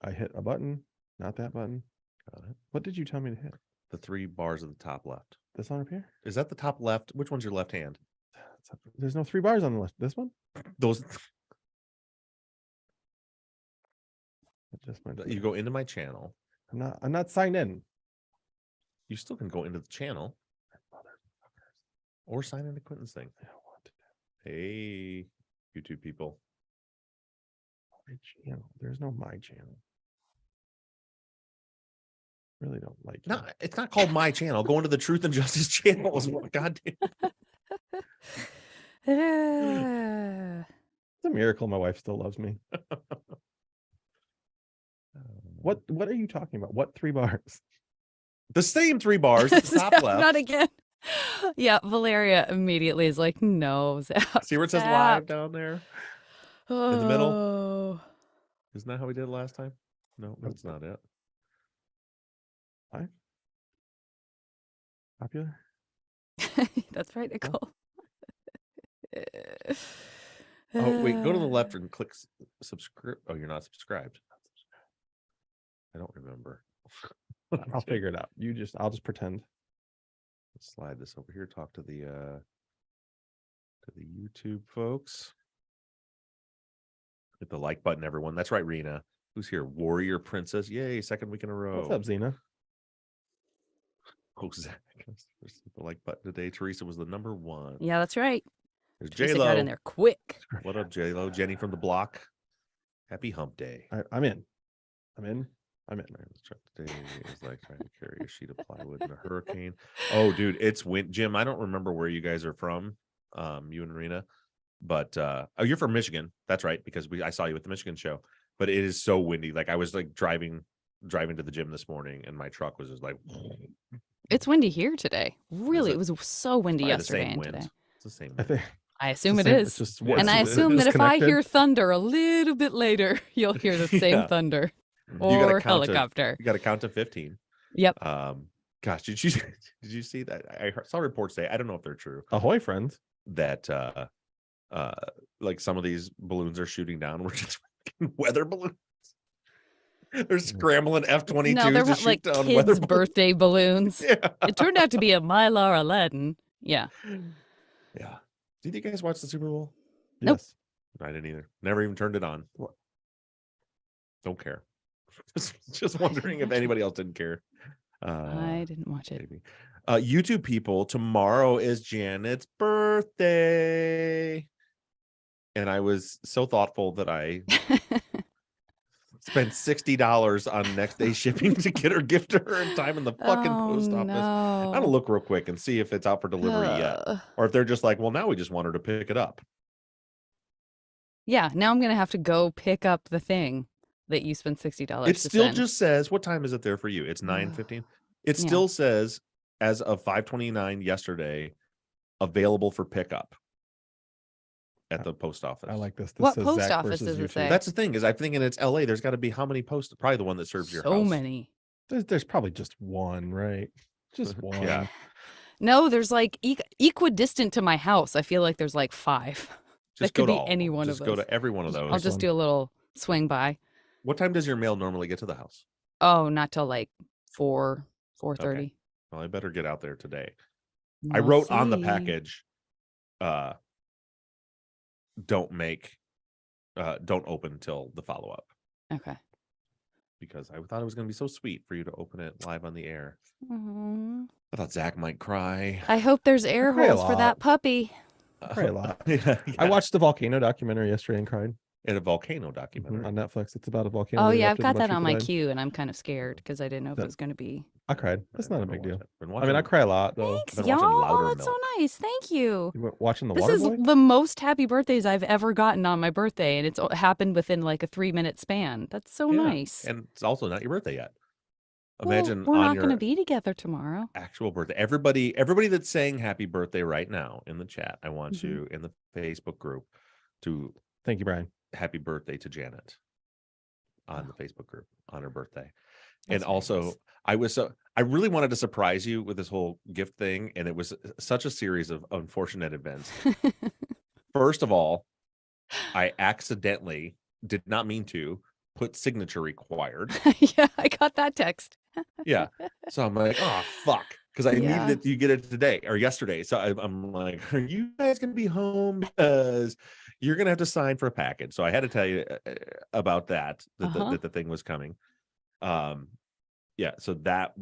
I hit a button, not that button. Got it. What did you tell me to hit? The 3 bars at the top left. This one up here? Is that the top left? Which one's your left hand? There's no 3 bars on the left. This one? Those. It just went. You go into my channel. I'm not signed in. You still can go into the channel. Or sign into Quentin's thing. I don't want to. Hey, YouTube people. My channel. There's no my channel. Really don't like it. No, it's not called my channel. Go into the Truth and Justice channel as well. Goddamn. It's a miracle my wife still loves me. What are you talking about? What 3 bars? The same 3 bars at the top left. Not again. Yeah, Valeria immediately is like, no, Zap. See where it says Zap. live down there? Oh. In the middle? Isn't that how we did it last time? No, that's not it. Live? Popular? That's right, Nicole. Oh, wait, go to the left and click subscribe. Oh, you're not subscribed. I don't remember. I'll figure it out. I'll just pretend. Let's slide this over here. Talk to the YouTube folks. Hit the like button, everyone. That's right, Rena. Who's here? Warrior Princess. Yay, 2nd week in a row. What's up, Xena? Oh, Zach. The like button today. Teresa was the number 1. Yeah, that's right. There's Teresa J-Lo. got in there quick. What up, J-Lo? Jenny from the block. Happy hump day. I'm in. Today is like trying to carry a sheet of plywood in a hurricane. Oh, dude, it's wind. Jim, I don't remember where you guys are from, you and Rena, but oh, you're from Michigan. That's right, because I saw you at the Michigan show. But it is so windy. Like I was like driving to the gym this morning, and my truck was just like. It's windy here today. Really, it was so windy yesterday and today. It's the same. I assume it is. And I it's assume that if I disconnected. hear thunder a little bit later, you'll hear the same thunder or helicopter. You got to count to 15. Yep. Gosh, did you see that? I saw reports say, I don't know if they're true. Ahoy, friends. That like some of these balloons are shooting down. We're just weather balloons. They're scrambling F-22s No, they're to shoot like down kids' weather birthday balloons. Yeah. It turned out to be a Mylar Aladdin. Yeah. Yeah. Did you guys watch the Super Bowl? Nope. Yes. I didn't either. Never even turned it on. What? Don't care. Just wondering if anybody else didn't care. I didn't watch it. Maybe. YouTube people, tomorrow is Janet's birthday. And I was so thoughtful that I spent $60 on next day shipping to get her gift to her in time in the fucking post office. No. I'm gonna look real quick and see if it's out for delivery yet. Or if they're just like, well, now we just want her to pick it up. Yeah, now I'm going to have to go pick up the thing that you spent $60 It to still send. just says, what time is it there for you? It's 9:15. It still says, as of 5:29 yesterday, available for pickup at the post office. I like this. What says post Zach office versus does it YouTube. say? That's the thing, is I'm thinking it's LA. There's got to be how many posts? Probably the one that serves your house. So many. There's probably just one, right? Just one. Yeah. No, there's like equidistant to my house. I feel like there's like 5. Just That could go be to all any of them. one of Just go those. to every one of those. I'll just do a little swing by. What time does your mail normally get to the house? Oh, not till like 4:30. Okay. Well, I better get out there today. We'll I wrote on the see. package, don't open until the follow-up. Okay. Because I thought it was going to be so sweet for you to open it live on the air. Aw. I thought Zach might cry. I hope there's air cry a holes for lot. that puppy. I cry a lot. Yeah. I watched the volcano documentary yesterday and cried. In a volcano documentary. On Netflix. It's about a volcano. Oh that yeah, I've erupted got and a bunch that of on my people died. queue, and I'm kind of scared because I didn't know if it was going to be. I cried. It's not a big deal. Been I watching, mean, I cry a lot though. Thanks, been watching y'all. Louder Oh, that's so Milk. nice. Thank you. You were watching the This Water is Boy? the most happy birthdays I've ever gotten on my birthday, and it's happened within like a 3-minute span. That's so Yeah. nice. And it's also not your birthday yet. Well, Imagine we're on not your going to be together tomorrow. actual birthday. Everybody that's saying happy birthday right now in the chat, I want Mm-hmm. you in the Facebook group to Thank you, Brian. happy birthday to Janet on the Facebook group on her birthday. That's And also nice. I really wanted to surprise you with this whole gift thing, and it was such a series of unfortunate events. First of all, I accidentally did not mean to put signature required. Yeah, I got that text. Yeah. So I'm like, oh fuck. Because I Yeah. needed it, you get it today or yesterday. So I'm like, are you guys gonna be home? Because you're gonna have to sign for a package. So I had to tell you about that that the thing was coming. Yeah. So that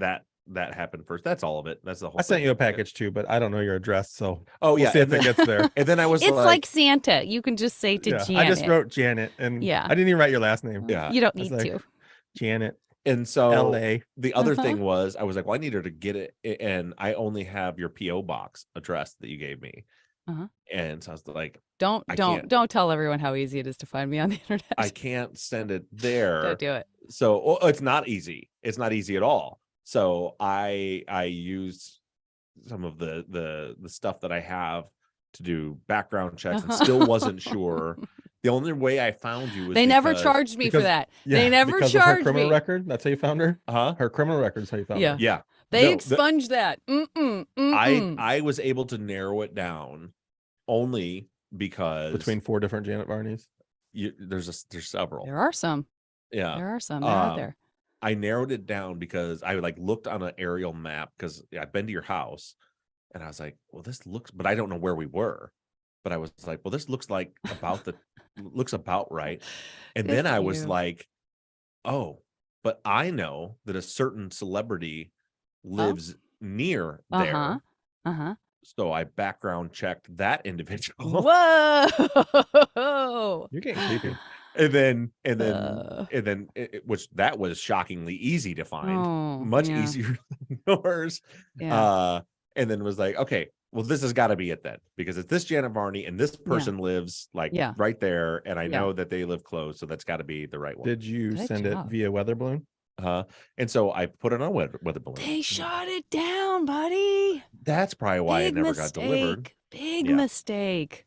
happened first. That's all of it. That's the whole I sent thing. you a package too, but I don't know your address, so Oh we'll yeah. see if and it then, gets there. And then I was It's like Santa. You can just say to Yeah, Janet. I just wrote Janet, and Yeah. I didn't even write your last name. Yeah. You don't I was need like, to. Janet, And so LA. the other thing was, I was like, well, I need her to get it, and I only have your PO box address that you gave me. And so I was like, Don't tell everyone how easy it is to find me on the internet. I can't send it there. Don't do it. So it's not easy. It's not easy at all. So I used some of the stuff that I have to do background checks and still wasn't sure. The only way I found you was They never charged me for that. Yeah, they never because charged of her criminal me. record. That's how you found her. Her criminal record is how you found her. Yeah. They expunged that. I was able to narrow it down only because Between 4 different Janet Varneys. There's several. There are some. Yeah. There are some. They're out there. I narrowed it down because I like looked on an aerial map because I've been to your house and I was like, well, this looks, but I don't know where we were. But I was like, well, this looks like looks about right. And then I was like, oh, but I know that a certain celebrity lives near there. So I background checked that individual. Whoa. You're getting creepy. And then which that was shockingly easy to find, much easier than yours. And then was like, okay, well, this has got to be it then, because it's this Janet Varney and this person lives like right there, and I know that they live close, so that's got to be the right one. Did you send it via weather balloon? And so I put it on weather balloon. They shot it down, buddy. That's probably why it never got delivered. Big mistake.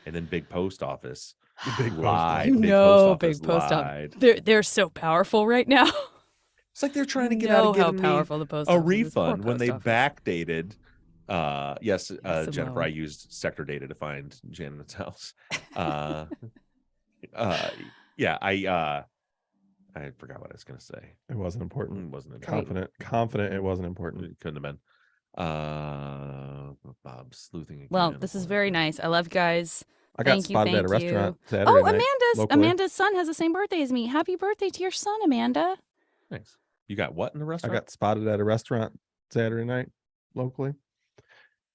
And then big post office. Big lied. Big post office. They're so powerful right now. It's like they're trying to get out of getting powerful the post a office refund when they office. backdated. Yes, Jennifer, I used sector data to find Janet's house. Yeah, I forgot what I was gonna say. It wasn't important. It wasn't important. Confident it wasn't important. It couldn't have been. Bob sleuthing again. Well, this is very nice. I love you guys. I got spotted at a restaurant Saturday Oh, night, Amanda's son has the same birthday as me. Happy birthday to your son, Amanda. Thanks. You got what in the restaurant? I got spotted at a restaurant Saturday night locally.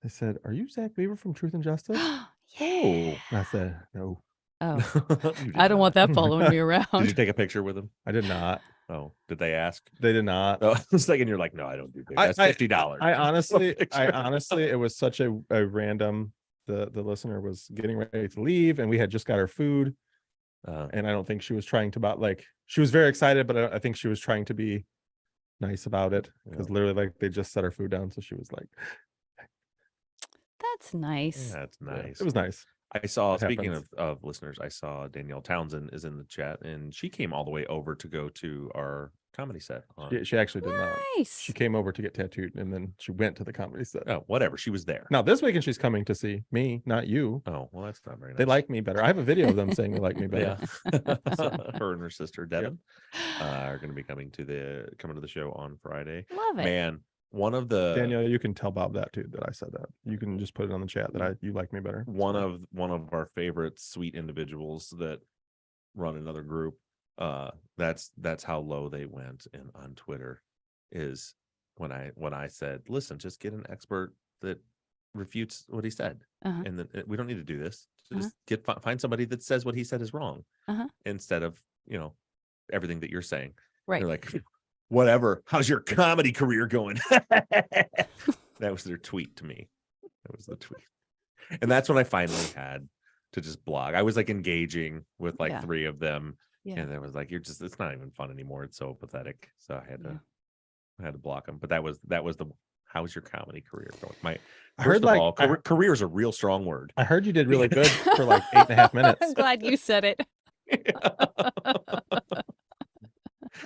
They said, "Are you Zach Weaver from Truth and Justice?" Oh, I said, "No." Oh, I don't want that following me around. Did you take a picture with him? I did not. Oh, did they ask? They did not. Oh, I was thinking you're like, no, I don't do that. That's $50. I honestly, it was such a random. The listener was getting ready to leave, and we had just got our food, and I don't think she was trying to she was very excited, but I think she was trying to be nice about it, because literally, like, they just set our food down, so she was like, "That's nice." Yeah, that's nice. It was nice. I saw, speaking of listeners, I saw Danielle Townsend is in the chat, and she came all the way over to go to our comedy set. She actually did not. Nice. She came over to get tattooed, and then she went to the comedy set. Oh, whatever. She was there. Now this weekend she's coming to see me, not you. Oh, well, that's not very nice. They like me better. I have a video of them saying they like me better. Yeah. Her and her sister Devin are going to be coming to the show on Friday. Love it, man. One of the Danielle, you can tell Bob that too, that I said that. You can just put it on the chat that you like me better. One of our favorite sweet individuals that run another group. That's how low they went and on Twitter is when I said, listen, just get an expert that refutes what he said, and then we don't need to do this. Just find somebody that says what he said is wrong, instead of everything that you're saying. Right. They're like, whatever. How's your comedy career going? That was their tweet to me. That was the tweet, and that's when I finally had to just blog. I was like engaging with like 3 of them. Yeah. And it was like, it's not even fun anymore. It's so pathetic. So I had to block them. But that was the, how's your comedy career going? Career is a real strong word. I heard you did really good for like 8.5 minutes. I'm glad you said it.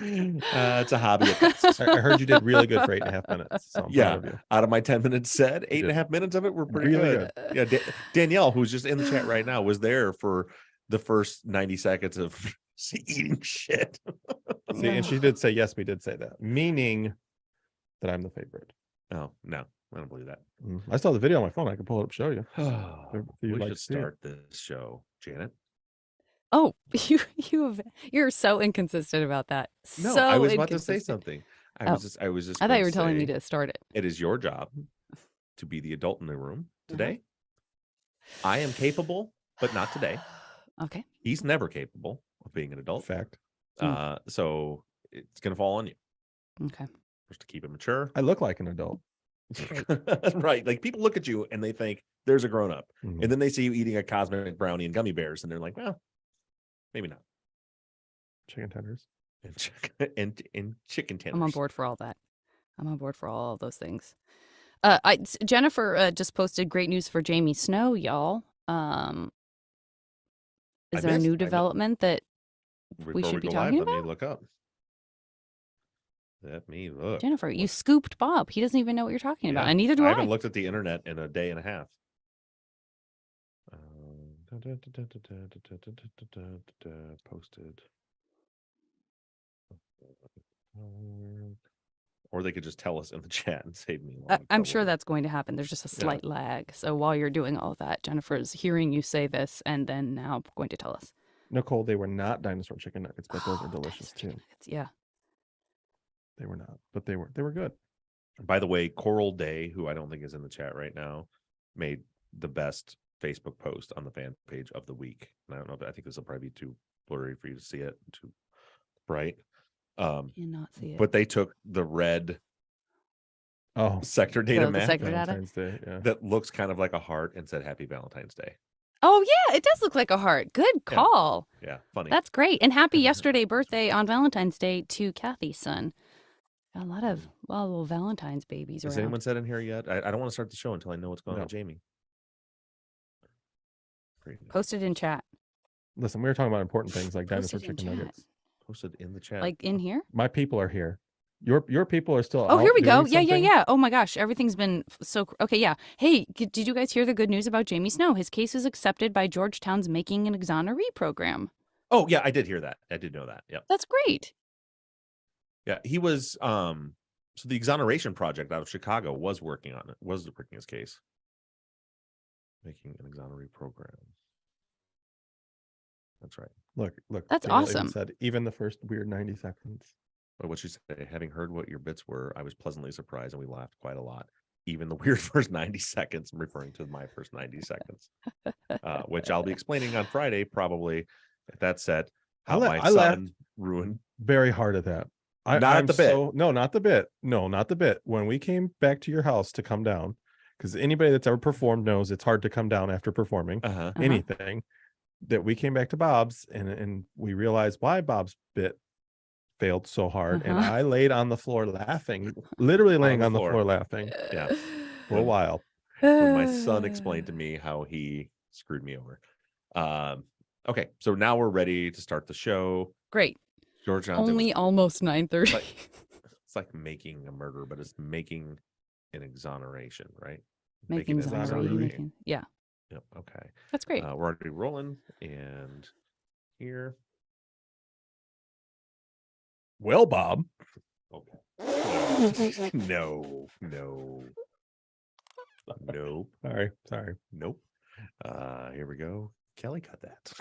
It's a hobby. I heard you did really good for 8.5 minutes. So I'm proud of you. Out of my 10 minutes said, 8.5 minutes of it were pretty good. Yeah, Danielle, who's just in the chat right now, was there for the first 90 seconds of See, eating shit. See, and she did say yes. We did say that, meaning that I'm the favorite. Oh no, I don't believe that. I still have the video on my phone. I can pull it up, show you. We you'd like should to see it. start this show, Janet. Oh, you're so inconsistent about that. No, so I was about to say inconsistent. something. I Oh. was just I going thought you were to telling me say, to start it. it is your job to be the adult in the room today. I am capable, but not today. Okay. He's never capable of being an adult. Fact. So it's going to fall on you. Okay. Just to keep it mature. I look like an adult. Right. Like people look at you and they think there's a grown up. Mhm. And then they see you eating a cosmic brownie and gummy bears. And they're like, well, maybe not. Chicken tenders. And chicken tenders. I'm on board for all that. I'm on board for all those things. Jennifer just posted great news for Jamie Snow, y'all. Is there a new development that we should be talking about? Let me look up. Let me look. Jennifer, you scooped Bob. He doesn't even know what you're talking about, Yeah, and neither do I. I haven't looked at the internet in a day and a half. Posted. Or they could just tell us in the chat and save me. I'm sure that's going to happen. There's just a slight lag. So while you're doing all of that, Jennifer is hearing you say this and then now going to tell us. Nicole, they were not dinosaur chicken nuggets, but those are delicious too. Yeah. They were not, but they were good. By the way, Coral Day, who I don't think is in the chat right now, made the best Facebook post on the fan page of the week. And I don't know, but I think this will probably be too blurry for you to see it, too bright. Cannot see it. But they took the red sector data map that looks kind of like a heart and said Happy Valentine's Day. Oh yeah, it does look like a heart. Good call. Yeah, funny. That's great. And happy yesterday birthday on Valentine's Day to Kathy's son. Got a lot of little Valentine's babies Has around. anyone said in here yet? I don't want to start the show until I know what's going on with Jamie. Posted in chat. Listen, we were talking about important things like dinosaur chicken nuggets. Posted in the chat. Like in here? My people are here. Your people are still Oh, out here we go. doing something? Yeah. Oh my gosh, everything's been so okay. Yeah. Hey, did you guys hear the good news about Jamie Snow? His case is accepted by Georgetown's Making an Exoneree program. Oh yeah, I did hear that. I did know that. Yep. That's great. Yeah, he was. So the Exoneration Project out of Chicago was working his case. Making an Exoneree program. That's right. Look. That's Daniel awesome. even said even the first weird 90 seconds. But what you say, having heard what your bits were, I was pleasantly surprised and we laughed quite a lot. Even the weird first 90 seconds, I'm referring to my first 90 seconds, which I'll be explaining on Friday, probably. That said, how my son ruined. Very hard at that. Not at the bit. No, not the bit. No, not the bit. When we came back to your house to come down, because anybody that's ever performed knows it's hard to come down after performing anything. That we came back to Bob's and we realized why Bob's bit failed so hard, and I laid on the floor laughing, literally laying on the floor laughing. Yeah, for a while. When my son explained to me how he screwed me over. Okay, so now we're ready to start the show. Great. Georgetown's only almost 9:30. It's like making a murder, but it's making an exoneration, right? Making an exoneration. Yeah. Yep. Okay. That's great. We're already rolling, and here. Well, Bob. Okay. No. Sorry. Nope. Here we go. Kelly cut that.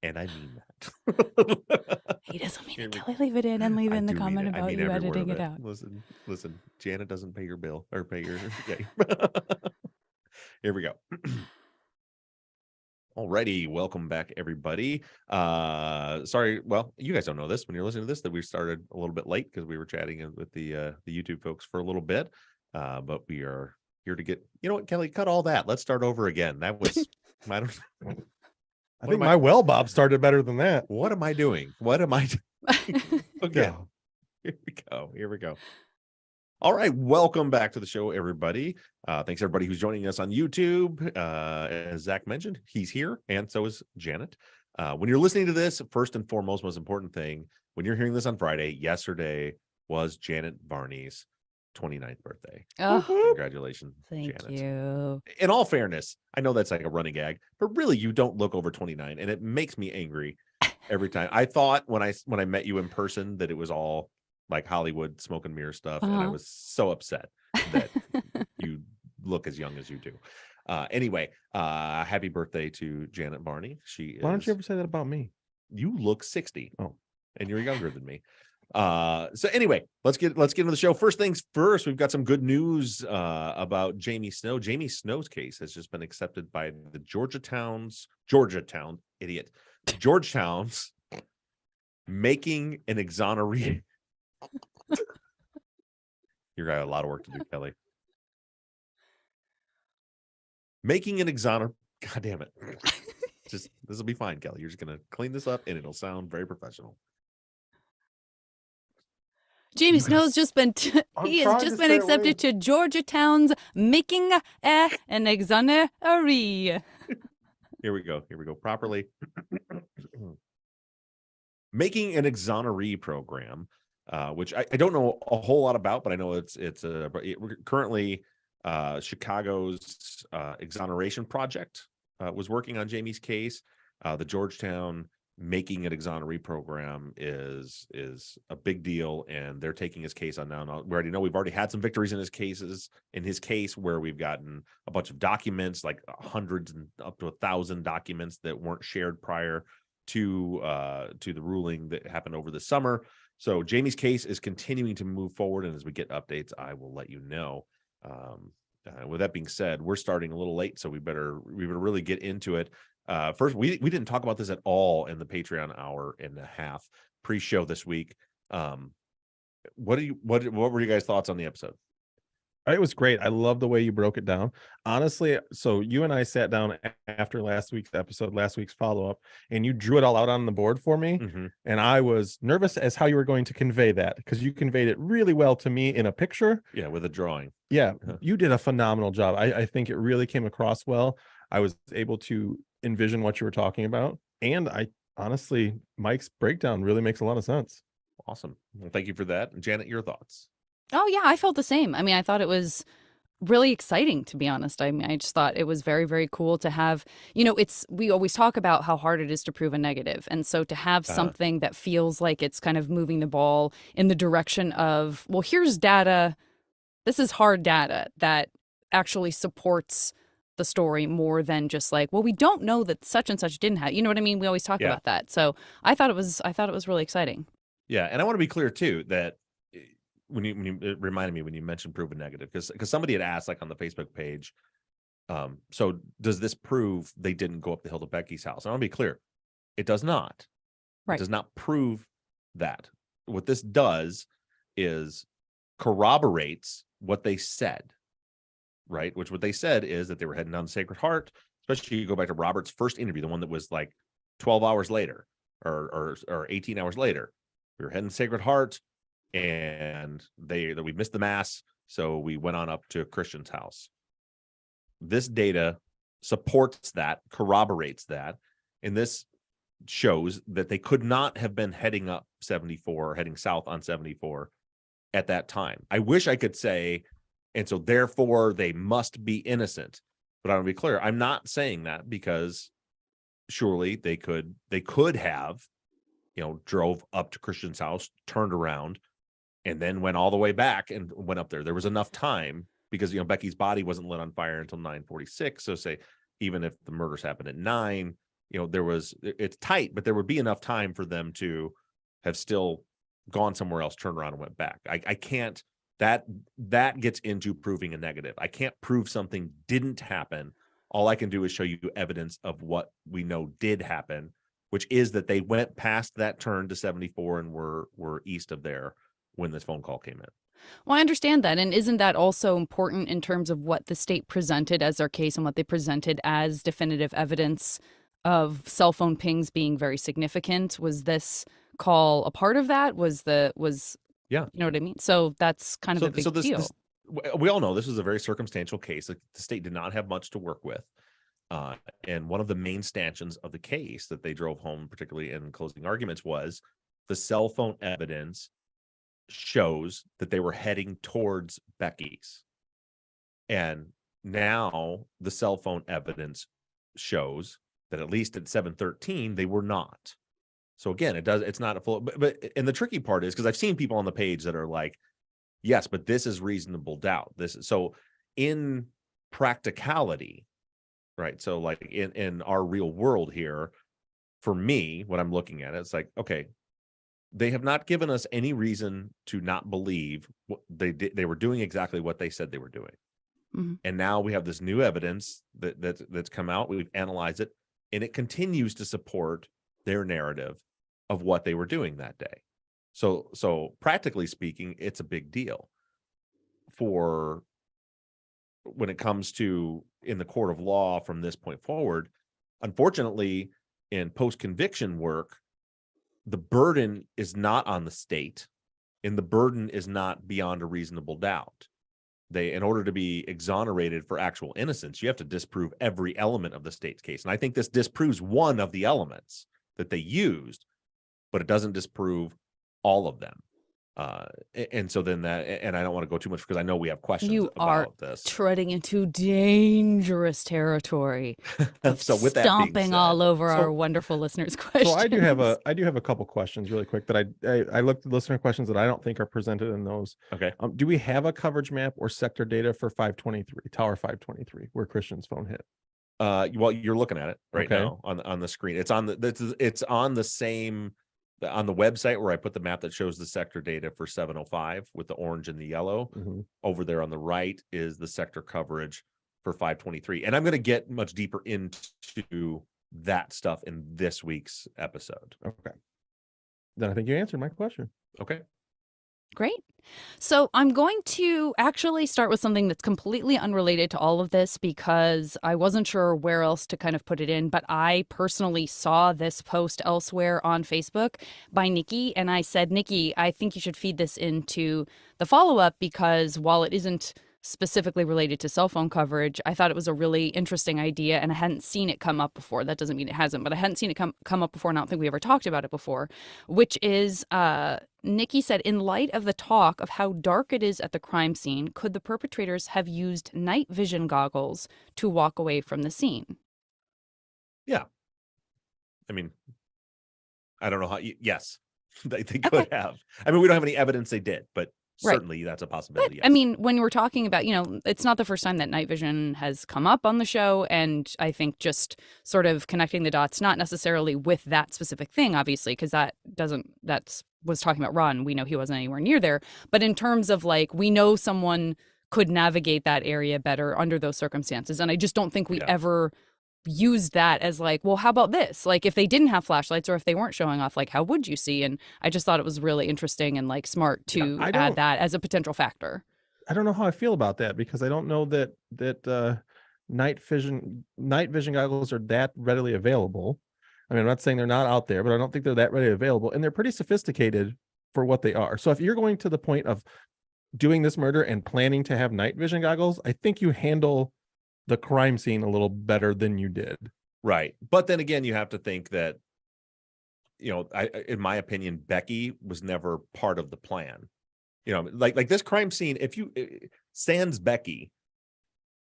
And I mean that. He doesn't mean it. Kelly, leave it in and leave in the comment about you editing it out. Listen. Janet doesn't pay your bill or pay your. Here we go. Alrighty, welcome back, everybody. Sorry, well, you guys don't know this when you're listening to this that we started a little bit late because we were chatting with the YouTube folks for a little bit. But we are here to get. You know what, Kelly? Cut all that. Let's start over again. That was. I think my well Bob started better than that. What am I doing? Okay. Yeah. Here we go. All right. Welcome back to the show, everybody. Thanks, everybody who's joining us on YouTube. As Zach mentioned, he's here, and so is Janet. When you're listening to this, first and foremost, most important thing, when you're hearing this on Friday, yesterday was Janet Varney's 29th birthday. Oh, Congratulations, thank Janet. you. In all fairness, I know that's like a running gag, but really you don't look over 29, and it makes me angry every time. I thought when I met you in person that it was all like Hollywood smoke and mirror stuff, and I was so upset that you look as young as you do. Anyway, happy birthday to Janet Barney. Why don't you ever say that about me? You look 60. Oh, and you're younger than me. So anyway, let's get into the show. First things first, we've got some good news about Jamie Snow. Jamie Snow's case has just been accepted by the Georgetown's making an exoneree. You're gonna have a lot of work to do, Kelly. Making an exoneree. God damn it. This will be fine, Kelly. You're just gonna clean this up and it'll sound very professional. Jamie Snow's just been he has just been accepted to Georgetown's making an exoneree. Here we go. Properly. Making an exoneree program, which I don't know a whole lot about, but I know it's currently Chicago's exoneration project was working on Jamie's case. The Georgetown making an exoneree program is a big deal, and they're taking his case on now. We already had some victories in his case where we've gotten a bunch of documents, like hundreds and up to 1,000 documents that weren't shared prior to the ruling that happened over the summer. So Jamie's case is continuing to move forward, and as we get updates, I will let you know. With that being said, we're starting a little late, so we better really get into it. First, we didn't talk about this at all in the Patreon hour and a half pre-show this week. What were you guys' thoughts on the episode? It was great. I love the way you broke it down. Honestly, so you and I sat down after last week's follow-up, and you drew it all out on the board for me. Mm-hmm. And I was nervous as how you were going to convey that, because you conveyed it really well to me in a picture. Yeah, with a drawing. Yeah, you did a phenomenal job. I think it really came across well. I was able to envision what you were talking about. And I honestly, Mike's breakdown really makes a lot of sense. Awesome. Well, thank you for that. And Janet, your thoughts? Oh, yeah, I felt the same. I mean, I thought it was really exciting, to be honest. I mean, I just thought it was very, very cool to have, we always talk about how hard it is to prove a negative. And so to have something that feels like it's kind of moving the ball in the direction of, well, here's data. This is hard data that actually supports the story more than just like, well, we don't know that such and such didn't have, you know what I mean? We always talk about that. So I thought it was really exciting. Yeah. And I want to be clear too, that when you it reminded me when you mentioned prove a negative, because somebody had asked, like, on the Facebook page, so does this prove they didn't go up the hill to Becky's house? And I want to be clear, it does not. Right. It does not prove that. What this does is corroborates what they said, right? Which what they said is that they were heading down the Sacred Heart. Especially you go back to Robert's first interview, the one that was like 12 hours later or 18 hours later. We were heading to Sacred Heart, and we missed the mass, so we went on up to Christian's house. This data supports that, corroborates that, and this shows that they could not have been heading up 74 or heading south on 74 at that time. I wish I could say, and so therefore they must be innocent, but I want to be clear, I'm not saying that, because surely they could have, drove up to Christian's house, turned around, and then went all the way back and went up there. There was enough time, because Becky's body wasn't lit on fire until 9:46. So say even if the murders happened at 9, it's tight, but there would be enough time for them to have still gone somewhere else, turned around and went back. I can't, that gets into proving a negative. I can't prove something didn't happen. All I can do is show you evidence of what we know did happen, which is that they went past that turn to 74 and were east of there when this phone call came in. Well, I understand that. And isn't that also important in terms of what the state presented as their case and what they presented as definitive evidence of cell phone pings being very significant? Was this call a part of that? Yeah. You know what I mean? So that's kind of a big deal. We all know this was a very circumstantial case. The state did not have much to work with. And one of the main stanchions of the case that they drove home, particularly in closing arguments, was the cell phone evidence shows that they were heading towards Becky's. And now the cell phone evidence shows that at least at 7:13 they were not. So again, it's not a full, but and the tricky part is because I've seen people on the page that are like, yes, but this is reasonable doubt. So in practicality, right? So like in our real world here, for me, when I'm looking at it, it's like, okay, they have not given us any reason to not believe what they did. They were doing exactly what they said they were doing. Mhm. And now we have this new evidence that's come out. We've analyzed it, and it continues to support their narrative of what they were doing that day. So practically speaking, it's a big deal for when it comes to in the court of law from this point forward. Unfortunately, in post-conviction work, the burden is not on the state, and the burden is not beyond a reasonable doubt. In order to be exonerated for actual innocence, you have to disprove every element of the state's case. And I think this disproves one of the elements that they used, but it doesn't disprove all of them. And so then and I don't want to go too much because I know we have questions You are about this. treading into dangerous territory of So with that being stomping said, all over our wonderful listeners' questions. So I do have a couple questions really quick that I looked at listener questions that I don't think are presented in those. Okay. Do we have a coverage map or sector data for 523, Tower 523, where Christian's phone hit? Well, you're looking at it right Okay. now on the screen. It's on the same on the website where I put the map that shows the sector data for 705 with the orange and the yellow. Mhm. Over there on the right is the sector coverage for 523. And I'm going to get much deeper into that stuff in this week's episode. Okay. Then I think you answered my question. Okay. Great. So I'm going to actually start with something that's completely unrelated to all of this because I wasn't sure where else to kind of put it in, but I personally saw this post elsewhere on Facebook by Nikki, and I said, Nikki, I think you should feed this into the follow-up because while it isn't specifically related to cell phone coverage, I thought it was a really interesting idea, and I hadn't seen it come up before. That doesn't mean it hasn't, but I hadn't seen it come up before, and I don't think we ever talked about it before, which is Nikki said, in light of the talk of how dark it is at the crime scene, could the perpetrators have used night vision goggles to walk away from the scene? Yeah. I mean, I don't know how. Yes, they could have. I mean, we don't have any evidence they did, but certainly that's a possibility. But, I mean, when we're talking about, it's not the first time that night vision has come up on the show. And I think just sort of connecting the dots, not necessarily with that specific thing, obviously, because that's was talking about Ron. We know he wasn't anywhere near there. But in terms of like, we know someone could navigate that area better under those circumstances. And I just don't think we ever used that as like, well, how about this? Like if they didn't have flashlights or if they weren't showing off, like how would you see? And I just thought it was really interesting and like smart to add that as a potential factor. I don't know how I feel about that because I don't know that night vision goggles are that readily available. I mean, I'm not saying they're not out there, but I don't think they're that readily available, and they're pretty sophisticated for what they are. So if you're going to the point of doing this murder and planning to have night vision goggles, I think you handle the crime scene a little better than you did. Right. But then again, you have to think that, in my opinion, Becky was never part of the plan. Like this crime scene, if you sans Becky,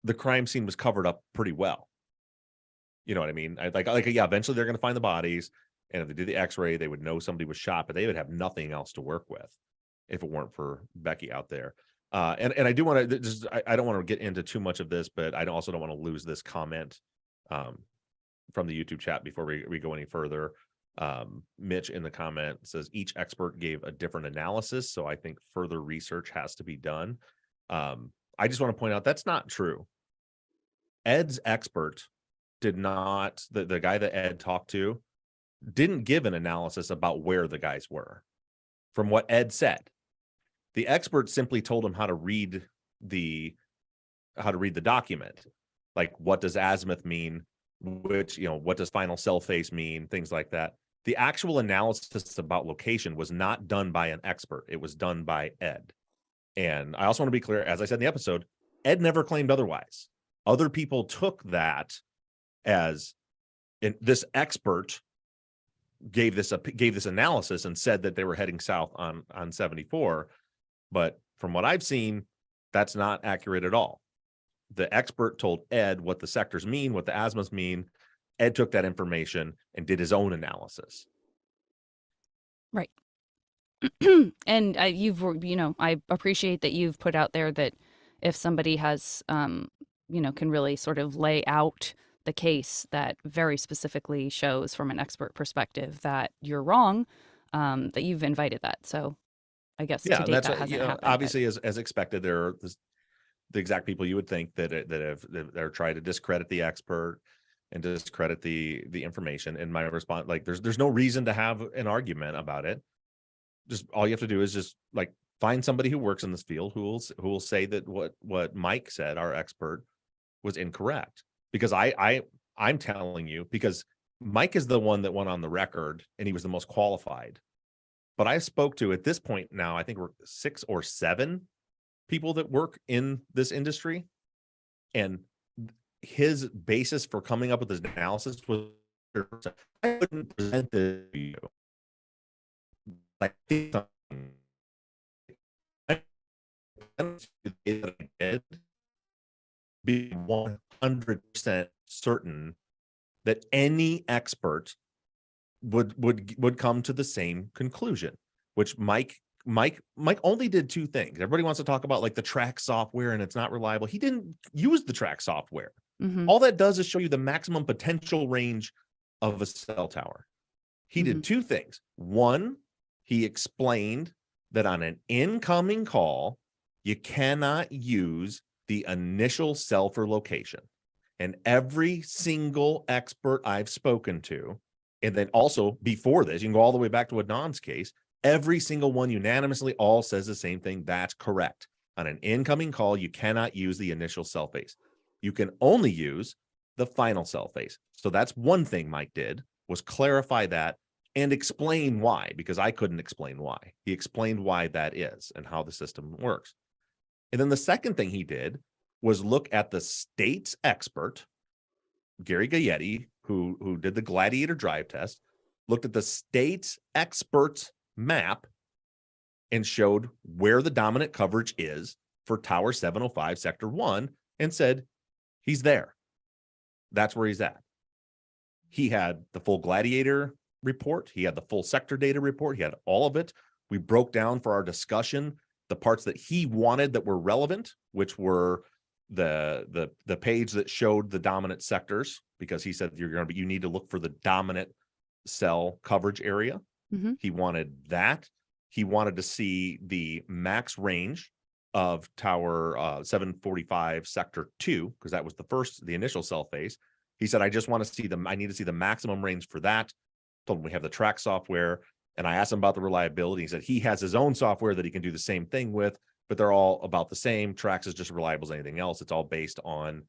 the crime scene was covered up pretty well. You know what I mean? Eventually they're going to find the bodies. And if they did the x-ray, they would know somebody was shot, but they would have nothing else to work with if it weren't for Becky out there. And I do want to just, I don't want to get into too much of this, but I also don't want to lose this comment from the YouTube chat before we go any further. Mitch in the comment says each expert gave a different analysis. So I think further research has to be done. I just want to point out that's not true. Ed's expert did not, the guy that Ed talked to didn't give an analysis about where the guys were. From what Ed said, the expert simply told him how to read the document. Like, what does azimuth mean? What does final cell face mean? Things like that. The actual analysis about location was not done by an expert. It was done by Ed. And I also want to be clear, as I said in the episode, Ed never claimed otherwise. Other people took that as this expert gave this analysis and said that they were heading south on 74. But from what I've seen, that's not accurate at all. The expert told Ed what the sectors mean, what the azimuths mean. Ed took that information and did his own analysis. Right. And I appreciate that you've put out there that if somebody has, can really sort of lay out the case that very specifically shows from an expert perspective that you're wrong, that you've invited that. So I guess to date that's that hasn't happened. Obviously, as expected, there are the exact people you would think that are trying to discredit the expert and discredit the information. And my response, like, there's no reason to have an argument about it. Just all you have to do is just like find somebody who works in this field who will say that what Mike said, our expert, was incorrect. Because I'm telling you, because Mike is the one that went on the record and he was the most qualified. But I spoke to, at this point now, I think we're 6 or 7 people that work in this industry, and his basis for coming up with his analysis was, I wouldn't present this to you. I think be 100% certain that any expert would come to the same conclusion, which Mike only did 2 things. Everybody wants to talk about like the track software and it's not reliable. He didn't use the track software. Mm-hmm. All that does is show you the maximum potential range of a cell tower. He did 2 things. One, he explained that on an incoming call, you cannot use the initial cell for location. And every single expert I've spoken to, and then also before this, you can go all the way back to Adnan's case, every single one unanimously all says the same thing. That's correct. On an incoming call, you cannot use the initial cell phase. You can only use the final cell phase. So that's one thing Mike did, was clarify that and explain why, because I couldn't explain why. He explained why that is and how the system works. And then the second thing he did was look at the state's expert, Gary Gayetti, who did the Gladiator drive test, looked at the state's expert's map and showed where the dominant coverage is for Tower 705 Sector 1 and said, he's there. That's where he's at. He had the full Gladiator report. He had the full sector data report. He had all of it. We broke down for our discussion the parts that he wanted that were relevant, which were the page that showed the dominant sectors, because he said you need to look for the dominant cell coverage area. Mm-hmm. He wanted that. He wanted to see the max range of Tower 745 Sector 2, because that was the initial cell phase. He said, I just want to see I need to see the maximum range for that. Told him we have the track software. And I asked him about the reliability. He said he has his own software that he can do the same thing with, but they're all about the same. Trax is just reliable as anything else. It's all based on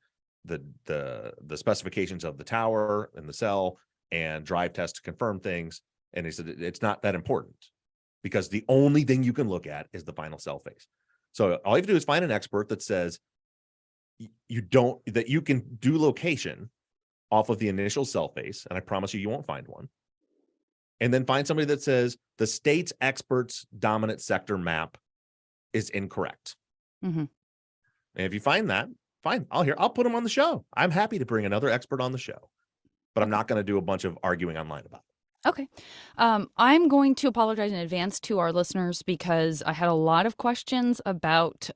the specifications of the tower and the cell and drive tests to confirm things. And he said it's not that important, because the only thing you can look at is the final cell phase. So all you have to do is find an expert that says that you can do location off of the initial cell phase, and I promise you won't find one. And then find somebody that says the state's expert's dominant sector map is incorrect. Mm-hmm. And if you find that, fine, I'll put them on the show. I'm happy to bring another expert on the show, but I'm not going to do a bunch of arguing online about it. Okay. I'm going to apologize in advance to our listeners because I had a lot of questions about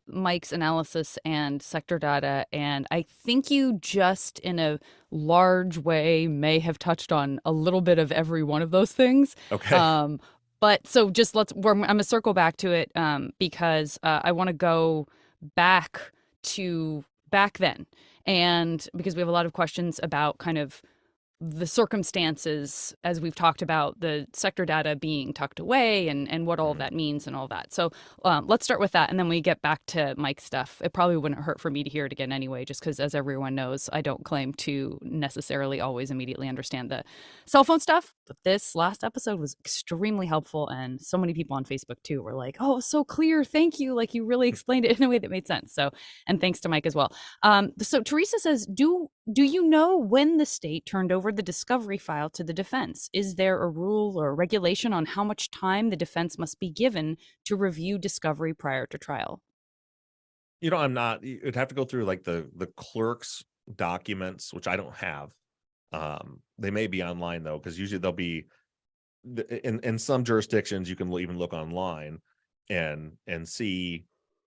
Mike's analysis and sector data, and I think you just in a large way may have touched on a little bit of every one of those things. Okay. But so just I'm going to circle back to it because I want to go back to back then, and because we have a lot of questions about kind of the circumstances, as we've talked about, the sector data being tucked away and what all of that means and all that. So let's start with that, and then we get back to Mike's stuff. It probably wouldn't hurt for me to hear it again anyway, just because, as everyone knows, I don't claim to necessarily always immediately understand the cell phone stuff. But this last episode was extremely helpful, and so many people on Facebook too were like, "Oh, so clear, thank you! Like you really explained it in a way that made sense." So, and thanks to Mike as well. So Teresa says, "Do you know when the state turned over the discovery file to the defense? Is there a rule or regulation on how much time the defense must be given to review discovery prior to trial?" I'm not. You'd have to go through like the clerk's documents, which I don't have. They may be online though, because usually they'll be in some jurisdictions. You can even look online and see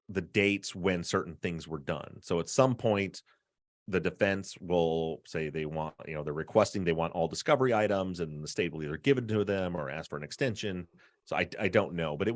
the dates when certain things were done. So at some point, the defense will say they want, they're requesting they want all discovery items, and the state will either give it to them or ask for an extension. So I don't know, but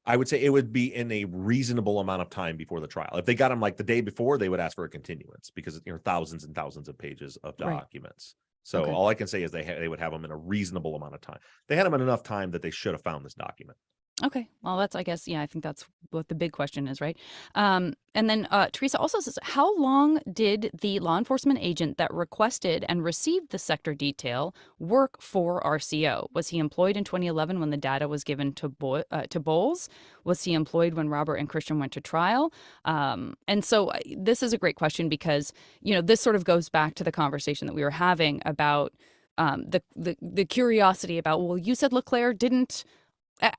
I would say it would be in a reasonable amount of time before the trial. If they got them like the day before, they would ask for a continuance because thousands and thousands of pages of Right. documents. So Okay. all I can say is they would have them in a reasonable amount of time. They had them in enough time that they should have found this document. Okay. Well, I guess, I think that's what the big question is, right? And then Teresa also says, how long did the law enforcement agent that requested and received the sector detail work for RCO? Was he employed in 2011 when the data was given to Bowles? Was he employed when Robert and Christian went to trial? And so this is a great question because, this sort of goes back to the conversation that we were having about the curiosity about, well, you said LeClaire didn't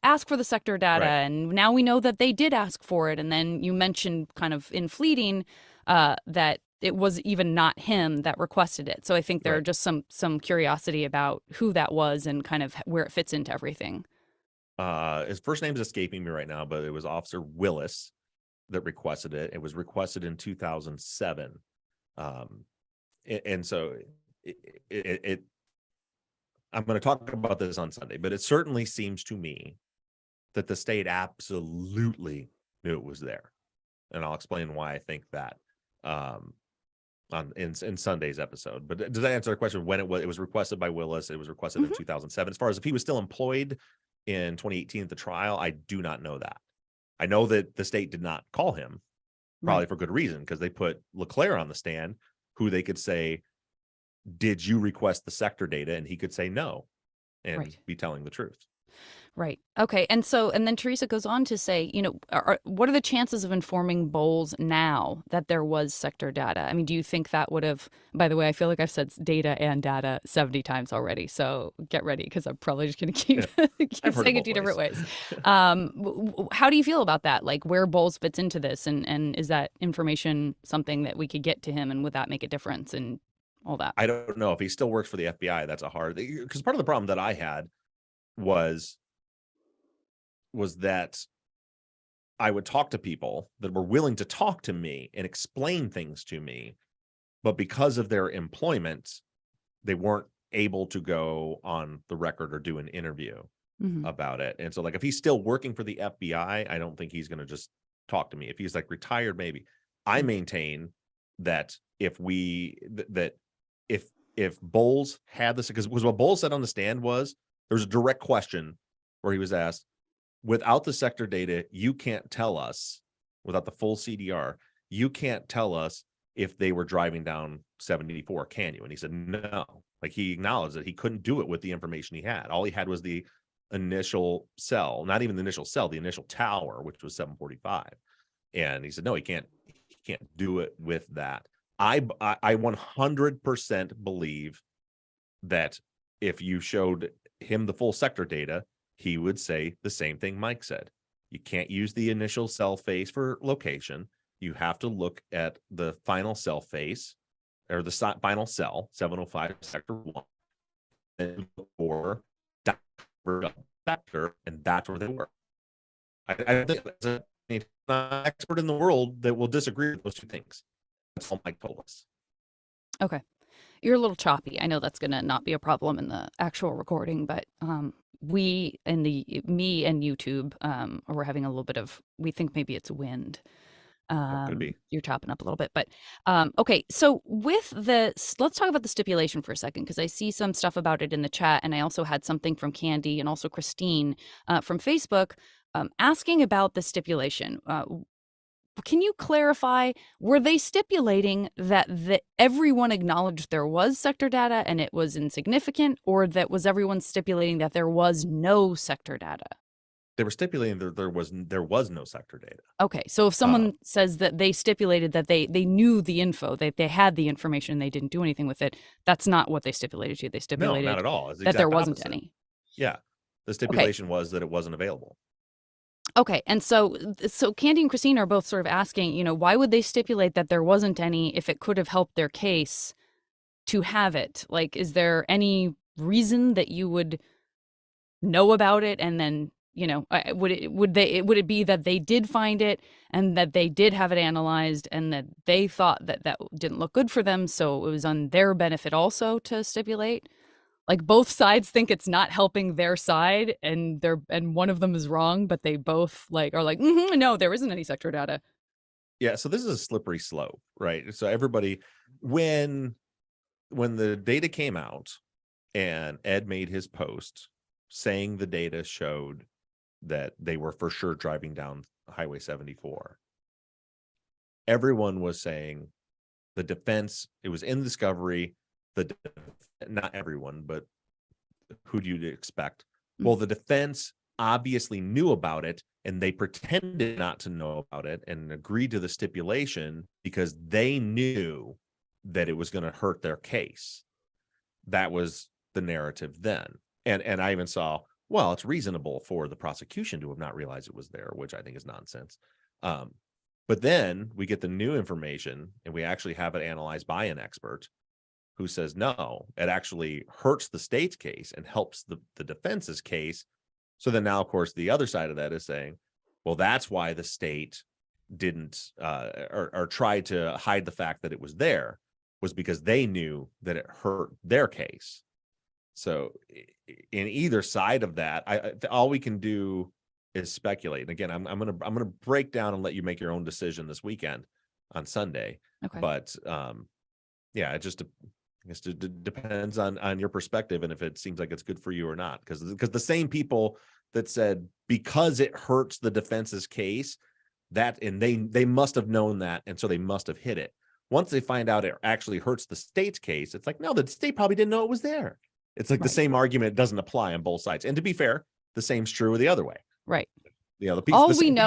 ask for the sector data, Right. and now we know that they did ask for it. And then you mentioned kind of in fleeting that it was even not him that requested it. So I think there are Right. just some curiosity about who that was and kind of where it fits into everything. His first name is escaping me right now, but it was Officer Willis that requested it. It was requested in 2007. And so I'm going to talk about this on Sunday, but it certainly seems to me that the state absolutely knew it was there. And I'll explain why I think that in Sunday's episode. But does that answer the question? When it was requested by Willis, it was requested in 2007. As far as if he was still employed in 2018 at the trial, I do not know that. I know that the state did not call him, probably for good reason, because they put LeClaire on the stand, who they could say, did you request the sector data? And he could say no and be telling the truth. Right. Okay. And then Teresa goes on to say, what are the chances of informing Bowles now that there was sector data? I mean, do you think that would have, by the way, I feel like I've said data and data 70 times already. So get ready because I'm probably just going to keep saying it 2 different ways. How do you feel about that? Like where Bowles fits into this, and is that information something that we could get to him, and would that make a difference and all that? I don't know if he still works for the FBI. That's a hard, because part of the problem that I had was that I would talk to people that were willing to talk to me and explain things to me, but because of their employment, they weren't able to go on the record or do an interview about it. And so like, if he's still working for the FBI, I don't think he's going to just talk to me. If he's like retired, maybe. I maintain that if Bowles had this, because what Bowles said on the stand was, there's a direct question where he was asked, without the sector data, you can't tell us, without the full CDR, you can't tell us if they were driving down 74, can you? And he said, no. Like, he acknowledged that he couldn't do it with the information he had. All he had was the initial cell, not even the initial cell, the initial tower, which was 745. And he said, no, he can't do it with that. I 100% believe that if you showed him the full sector data, he would say the same thing Mike said. You can't use the initial cell face for location. You have to look at the final cell face, or the final cell, 705 sector 1, and look for sector, and that's where they were. I think there's an expert in the world that will disagree with those two things. That's all Mike told us. Okay. You're a little choppy. I know that's going to not be a problem in the actual recording, but me and YouTube, we're having a little bit of, we think maybe it's wind. Could be. You're chopping up a little bit, but okay. So let's talk about the stipulation for a second, because I see some stuff about it in the chat, and I also had something from Candy and also Christine from Facebook asking about the stipulation. can you clarify, were they stipulating that everyone acknowledged there was sector data and it was insignificant, or that was everyone stipulating that there was no sector data? They were stipulating that there was no sector data. Okay, so if someone says that they stipulated that they knew the info, that they had the information, they didn't do anything with it, that's not what they stipulated to. They No, stipulated not at all. It's the that there exact wasn't opposite. any. Yeah. The stipulation was that it wasn't available. Okay, and so Candy and Christine are both sort of asking, you know, why would they stipulate that there wasn't any if it could have helped their case to have it? Like, is there any reason that you would know about it and then, you know, would it be that they did find it and that they did have it analyzed and that they thought that that didn't look good for them, so it was on their benefit also to stipulate? Like, both sides think it's not helping their side, and one of them is wrong, but they both are like, no, there isn't any sector data. Yeah, so this is a slippery slope, right? So everybody, when the data came out and Ed made his post saying the data showed that they were for sure driving down Highway 74, everyone was saying the defense, it was in discovery, not everyone, but who do you expect? Well, the defense obviously knew about it and they pretended not to know about it and agreed to the stipulation because they knew that it was going to hurt their case. That was the narrative then. And I even saw, well, it's reasonable for the prosecution to have not realized it was there, which I think is nonsense. But then we get the new information and we actually have it analyzed by an expert who says, no, it actually hurts the state's case and helps the defense's case. So then now, of course, the other side of that is saying, well, that's why the state didn't or tried to hide the fact that it was there, was because they knew that it hurt their case. So in either side of that, all we can do is speculate. And again, I'm gonna break down and let you make your own decision this weekend on Sunday. Okay. But yeah, it just I guess it depends on your perspective and if it seems like it's good for you or not. Because the same people that said because it hurts the defense's case, that and they must have known that, and so they must have hit it. Once they find out it actually hurts the state's case, it's like, no, the state probably didn't know it was there. It's like the same argument doesn't apply on both sides. And to be fair, the same's true the other way. Right. You know,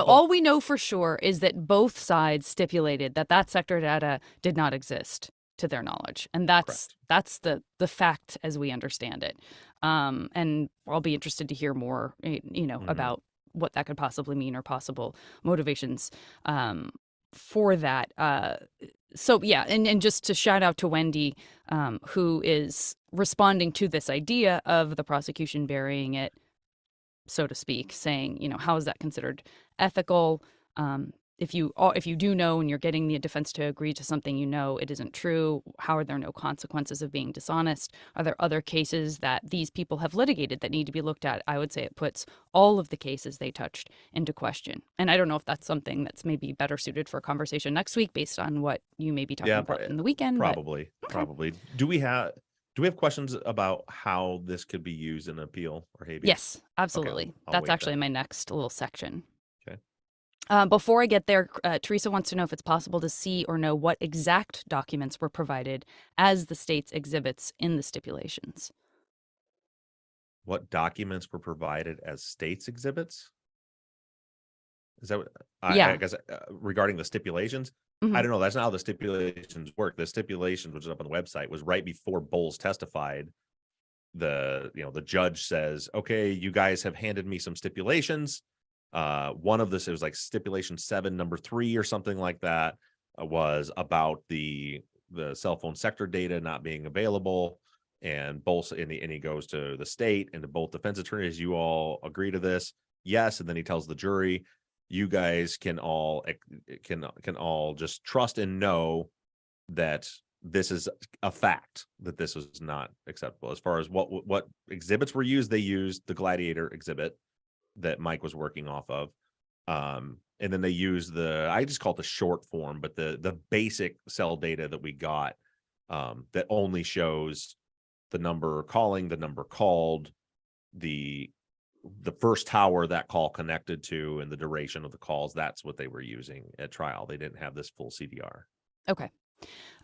all we know for sure is that both sides stipulated that sector data did not exist to their knowledge, and that's the fact as we understand it. And I'll be interested to hear more, you know, about what that could possibly mean or possible motivations for that. So yeah, and just to shout out to Wendy, who is responding to this idea of the prosecution burying it, so to speak, saying, you know, how is that considered ethical? If you do know and you're getting the defense to agree to something you know it isn't true, how are there no consequences of being dishonest? Are there other cases that these people have litigated that need to be looked at? I would say it puts all of the cases they touched into question. And I don't know if that's something that's maybe better suited for a conversation next week based on what you may be talking about in the weekend. Probably. Do we have questions about how this could be used in appeal or habeas? Yes, absolutely. Okay, that's actually my next little section. Okay. Before I get there, Teresa wants to know if it's possible to see or know what exact documents were provided as the state's exhibits in the stipulations. What documents were provided as state's exhibits? Is that what I guess regarding the stipulations? I don't know. That's not how the stipulations work. The stipulations, which is up on the website, was right before Bowles testified. The judge says, okay, you guys have handed me some stipulations. One of this, it was like stipulation 7, number 3 or something like that, was about the cell phone sector data not being available. And both, and he goes to the state and to both defense attorneys, you all agree to this? Yes. And then he tells the jury, you guys can all just trust and know that this is a fact, that this was not acceptable. As far as what exhibits were used, they used the Gladiator exhibit that Mike was working off of. And then they used I just call it the short form, but the basic cell data that we got that only shows the number calling, the number called, the the first tower that call connected to and the duration of the calls, that's what they were using at trial. They didn't have this full CDR. Okay.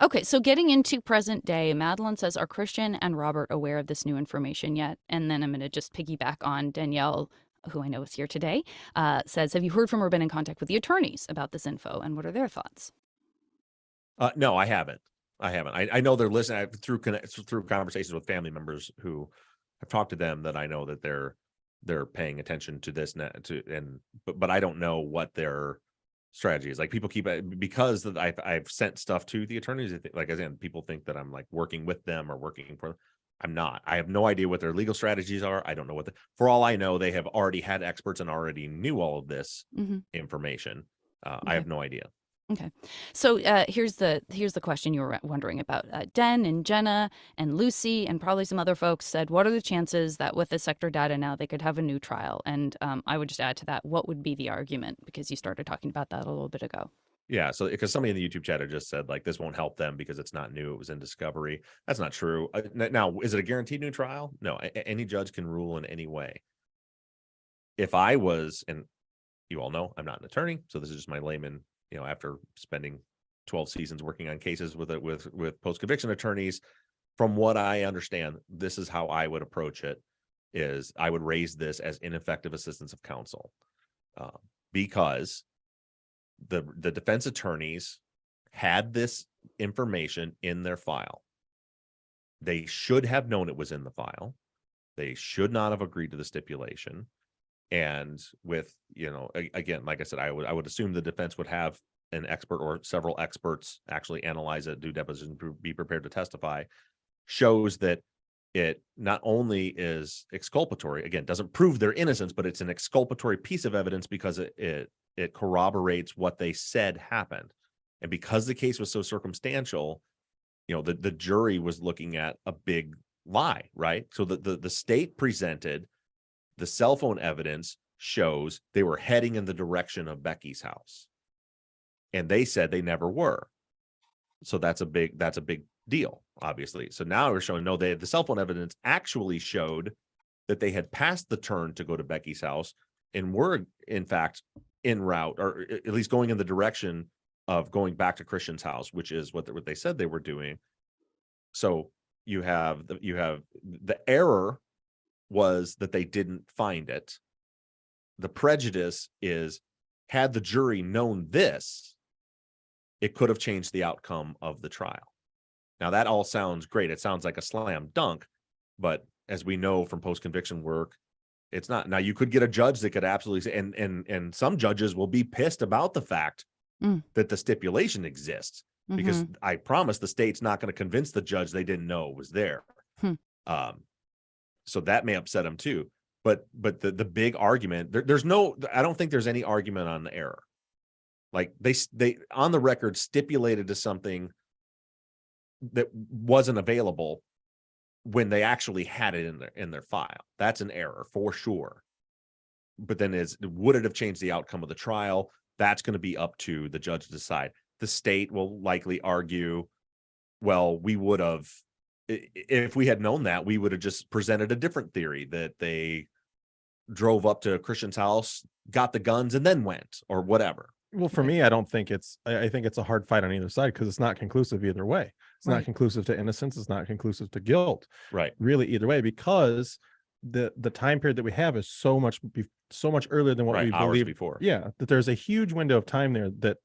Okay, so getting into present day, Madeline says, are Christian and Robert aware of this new information yet? And then I'm going to just piggyback on Danielle, who I know is here today, says, have you heard from or been in contact with the attorneys about this info, and what are their thoughts? No, I haven't. I know they're listening through conversations with family members who have talked to them, that I know that they're paying attention to this but I don't know what their strategy is. Like, people keep, because I've sent stuff to the attorneys, like, again, people think that I'm like working with them or working for them. I'm not. I have no idea what their legal strategies are. I don't know for all I know, they have already had experts and already knew all of this information. I have no idea. Okay. So here's the question you were wondering about. Den and Jenna and Lucy and probably some other folks said, what are the chances that with the sector data now they could have a new trial? And I would just add to that, what would be the argument? Because you started talking about that a little bit ago. Yeah. So because somebody in the YouTube chat had just said, like, this won't help them because it's not new. It was in discovery. That's not true. Now, is it a guaranteed new trial? No, any judge can rule in any way. If I was, and you all know I'm not an attorney, so this is just my layman, after spending 12 seasons working on cases with post-conviction attorneys, from what I understand, this is how I would approach it, is I would raise this as ineffective assistance of counsel, because the defense attorneys had this information in their file. They should have known it was in the file. They should not have agreed to the stipulation. And with, again, like I said, I would assume the defense would have an expert or several experts actually analyze it, do deposition, be prepared to testify, shows that it not only is exculpatory, again, doesn't prove their innocence, but it's an exculpatory piece of evidence because it corroborates what they said happened. And because the case was so circumstantial, the jury was looking at a big lie, right? So the state presented the cell phone evidence shows they were heading in the direction of Becky's house, and they said they never were. So that's a big deal, obviously. So now we're showing, no, the cell phone evidence actually showed that they had passed the turn to go to Becky's house and were in fact en route, or at least going in the direction of going back to Christian's house, which is what they said they were doing. So you have the error was that they didn't find it. The prejudice is, had the jury known this, it could have changed the outcome of the trial. Now, that all sounds great. It sounds like a slam dunk, but as we know from post-conviction work, it's not. Now, you could get a judge that could absolutely say, and some judges will be pissed about the fact that the stipulation exists, because I promise the state's not going to convince the judge they didn't know it was there. So that may upset them too. But the big argument, I don't think there's any argument on the error. Like, they on the record stipulated to something that wasn't available when they actually had it in their file. That's an error for sure. But then would it have changed the outcome of the trial? That's going to be up to the judge to decide. The state will likely argue, well, we would have, if we had known that, we would have just presented a different theory, that they drove up to Christian's house, got the guns, and then went, or whatever. Well, for me, I think it's a hard fight on either side, because it's not conclusive either way. It's not conclusive to innocence. It's not conclusive to guilt. Right. Really, either way, because the time period that we have is so much earlier than what we believed before. Yeah, that there's a huge window of time there that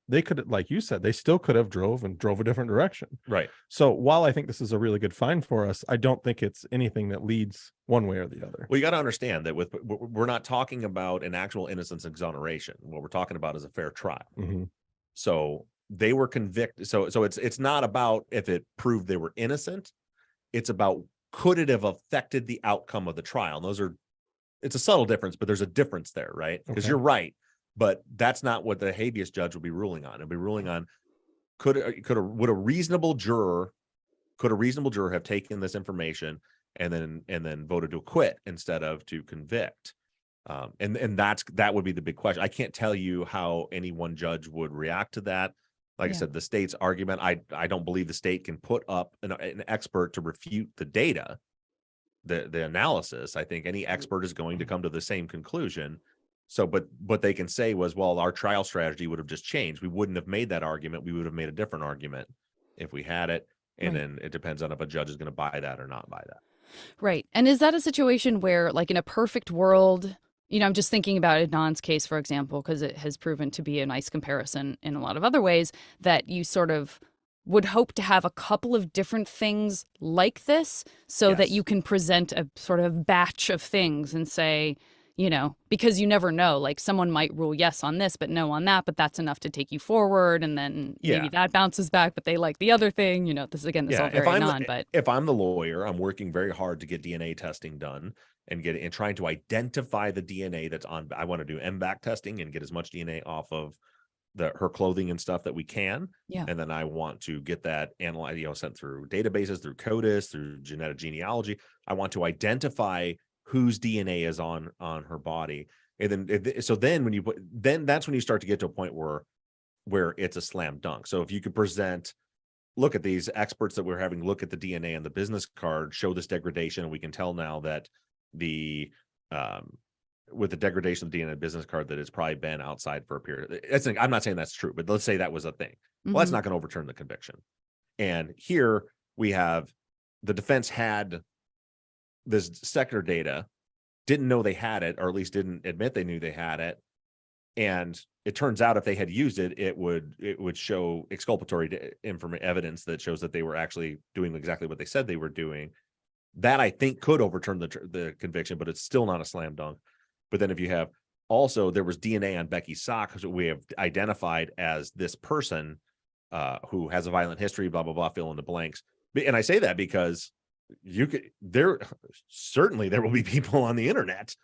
they could, like you said, they still could have drove a different direction. Right. So while I think this is a really good find for us, I don't think it's anything that leads one way or the other. Well, you got to understand that we're not talking about an actual innocence exoneration. What we're talking about is a fair trial. So they were convicted. So it's not about if it proved they were innocent. It's about, could it have affected the outcome of the trial? And it's a subtle difference, but there's a difference there, right? Because you're right. But that's not what the habeas judge will be ruling on. It'll be ruling on, would a reasonable juror have taken this information and then voted to acquit instead of to convict? And that would be the big question. I can't tell you how any one judge would react to that. Like I said, the state's argument, I don't believe the state can put up an expert to refute the data. the analysis. I think any expert is going to come to the same conclusion. So, but what they can say was, well, our trial strategy would have just changed. We wouldn't have made that argument. We would have made a different argument if we had it. And Right. then it depends on if a judge is going to buy that or not buy that. Right. And is that a situation where, like, in a perfect world, I'm just thinking about Adnan's case, for example, because it has proven to be a nice comparison in a lot of other ways, that you sort of would hope to have a couple of different things like this so that Yes. you can present a sort of batch of things and say, because you never know, like someone might rule yes on this, but no on that, but that's enough to take you forward. And then maybe Yeah. that bounces back, but they like the other thing. This is all very but if I'm the lawyer, I'm working very hard to get DNA testing done and trying to identify the DNA that's on. I want to do MBAC testing and get as much DNA off of her clothing and stuff that we can. Yeah. And then I want to get that analyzed, sent through databases, through CODIS, through genetic genealogy. I want to identify whose DNA is on her body. And then that's when you start to get to a point where it's a slam dunk. So if you could present, look at these experts that we're having look at the DNA and the business card, show this degradation, and we can tell now that with the degradation of the DNA business card that it's probably been outside for a period. I'm not saying that's true, but let's say that was a thing. Well, that's not going to overturn the conviction. And here we have the defense had this sector data, didn't know they had it, or at least didn't admit they knew they had it. And it turns out if they had used it, it would show exculpatory evidence that shows that they were actually doing exactly what they said they were doing. That I think could overturn the conviction, but it's still not a slam dunk. But then if you have also, there was DNA on Becky's sock, because we have identified as this person who has a violent history, blah, blah, blah, fill in the blanks. And I say that because there will be people on the internet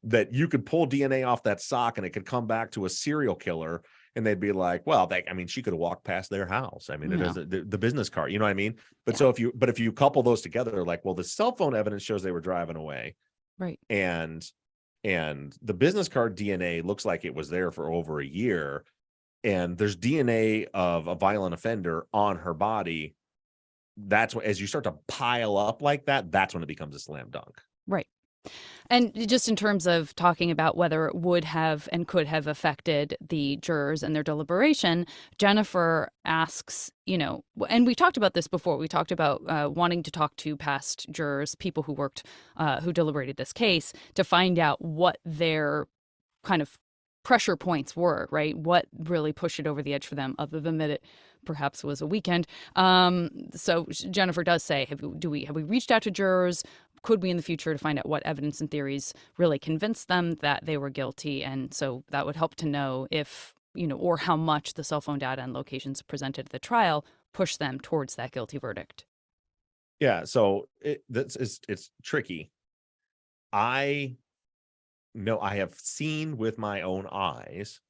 that you could pull DNA off that sock and it could come back to a serial killer. And they'd be like, well, she could have walked past their house. I mean, it is the business card, you know what I mean? But so if you couple those together, like, well, the cell phone evidence shows they were driving away. Right. And the business card DNA looks like it was there for over a year. And there's DNA of a violent offender on her body. That's when, as you start to pile up like that, that's when it becomes a slam dunk. Right. And just in terms of talking about whether it would have and could have affected the jurors and their deliberation, Jennifer asks, and we talked about this before. We talked about wanting to talk to past jurors, people who worked, who deliberated this case, to find out what their kind of pressure points were, right? What really pushed it over the edge for them, other than that it perhaps was a weekend. So Jennifer does say, have we reached out to jurors? Could we in the future to find out what evidence and theories really convinced them that they were guilty? And so that would help to know if, or how much the cell phone data and locations presented at the trial push them towards that guilty verdict. Yeah. So it's tricky. I know I have seen with my own eyes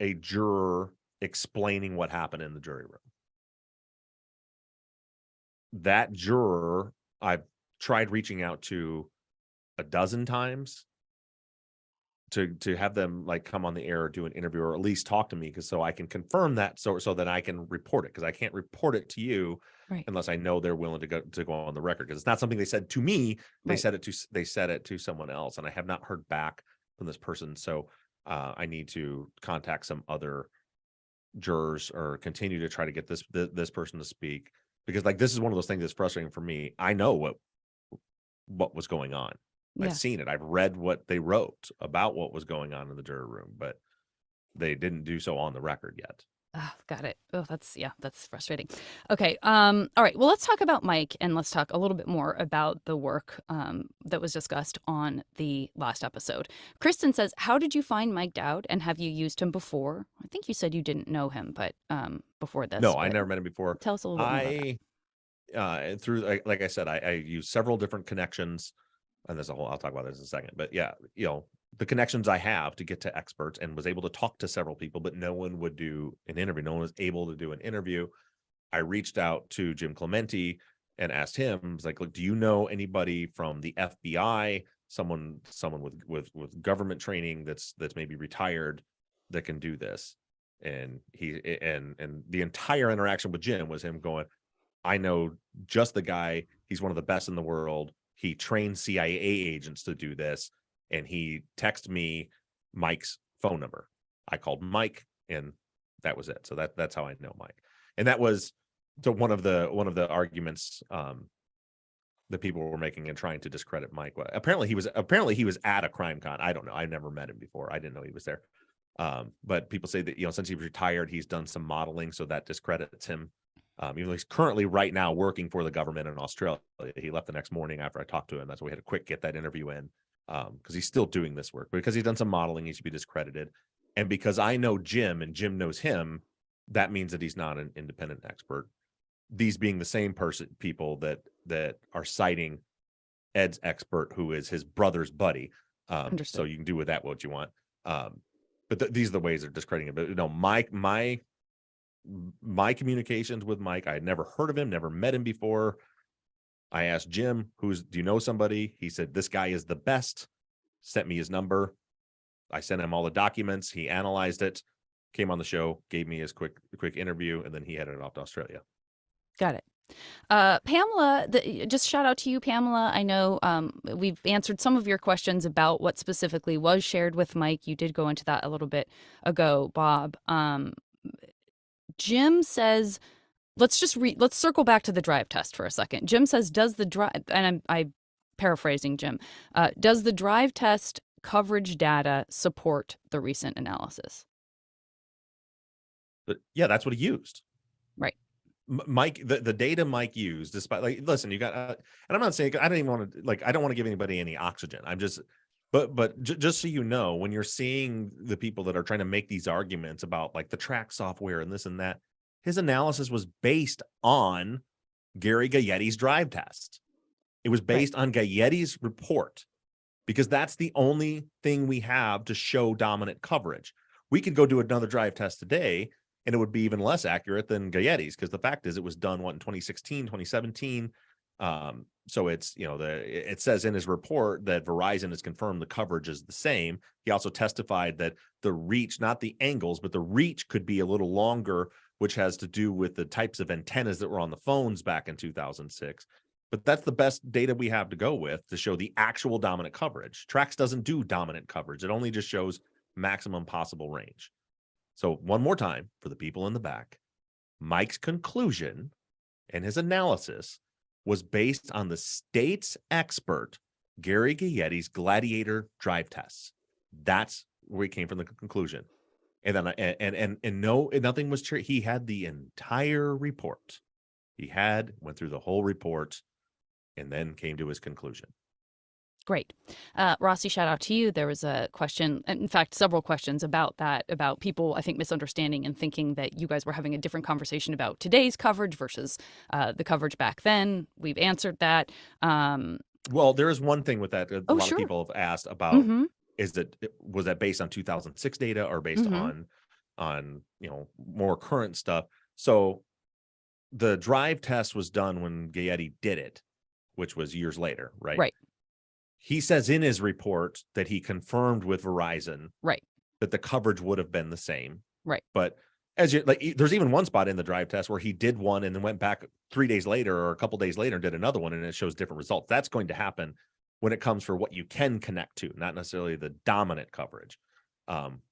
a juror explaining what happened in the jury room. That juror, I've tried reaching out to a dozen times to have them like come on the air or do an interview or at least talk to me, because so I can confirm that so that I can report it, because I can't report it to you unless I know they're willing to go on the record, because it's not something they said to me. They said it to someone else, and I have not heard back from this person. So I need to contact some other jurors or continue to try to get this person to speak, because like this is one of those things that's frustrating for me. I know what was going on. Yeah. I've seen it. I've read what they wrote about what was going on in the jury room, but they didn't do so on the record yet. Oh, got it. Oh, that's frustrating. Okay. All right. Well, let's talk about Mike, and let's talk a little bit more about the work that was discussed on the last episode. Kristen says, how did you find Mike Dowd, and have you used him before? I think you said you didn't know him, but before this. No, I never met him before. Tell us a little bit more about that. Through, like I said, I use several different connections, and I'll talk about this in a second, but yeah, the connections I have to get to experts, and was able to talk to several people, but no one would do an interview. No one was able to do an interview. I reached out to Jim Clementi and asked him, I was like, look, do you know anybody from the FBI, someone with government training that's maybe retired that can do this? And the entire interaction with Jim was him going, I know just the guy. He's one of the best in the world. he trained CIA agents to do this, and he texted me Mike's phone number. I called Mike, and that was it. So that's how I know Mike. And that was one of the arguments that people were making and trying to discredit Mike. Apparently he was at a crime con. I don't know. I never met him before. I didn't know he was there. But people say that, since he was retired, he's done some modeling, so that discredits him. Even though he's currently right now working for the government in Australia. He left the next morning after I talked to him. That's why we had to quick get that interview in, because he's still doing this work. Because he's done some modeling, he should be discredited. And because I know Jim and Jim knows him, that means that he's not an independent expert. These being the same people that are citing Ed's expert, who is his brother's buddy. So you can do with that what you want. But these are the ways they're discrediting it. But my communications with Mike, I had never heard of him, never met him before. I asked Jim, do you know somebody? He said, this guy is the best, sent me his number. I sent him all the documents. He analyzed it, came on the show, gave me his quick interview, and then he headed off to Australia. Got it. Pamela, just shout out to you, Pamela. I know we've answered some of your questions about what specifically was shared with Mike. You did go into that a little bit ago, Bob. Jim says, let's circle back to the drive test for a second. Jim says, does the drive, and I'm paraphrasing Jim, does the drive test coverage data support the recent analysis? But yeah, that's what he used. Right. Mike, the data Mike used, despite listen, you got, and I'm not saying, I don't even want to, I don't want to give anybody any oxygen. I'm just, but just so you know, when you're seeing the people that are trying to make these arguments about the track software and this and that, his analysis was based on Gary Gayetti's drive test. It was based on Gayetti's report, because that's the only thing we have to show dominant coverage. We could go do another drive test today, and it would be even less accurate than Gayetti's, because the fact is it was done in 2016, 2017. So it's, it says in his report that Verizon has confirmed the coverage is the same. He also testified that the reach, not the angles, but the reach could be a little longer, which has to do with the types of antennas that were on the phones back in 2006. But that's the best data we have to go with to show the actual dominant coverage. Trax doesn't do dominant coverage. It only just shows maximum possible range. So one more time for the people in the back, Mike's conclusion and his analysis was based on the state's expert, Gary Gayetti's Gladiator drive tests. That's where he came from, the conclusion. And then, and no, nothing was true. He had the entire report. Went through the whole report and then came to his conclusion. Great. Rossi, shout out to you. There was a question, in fact, several questions about that, about people, I think, misunderstanding and thinking that you guys were having a different conversation about today's coverage versus the coverage back then. We've answered that. Well, there is one thing with that. A lot of people have asked about, was that based on 2006 data or based on more current stuff? So the drive test was done when Gayetti did it, which was years later, right? Right. He says in his report that he confirmed with Verizon that the coverage would have been the same. Right. But there's even one spot in the drive test where he did one and then went back 3 days later or a couple days later and did another one, and it shows different results. That's going to happen when it comes for what you can connect to, not necessarily the dominant coverage,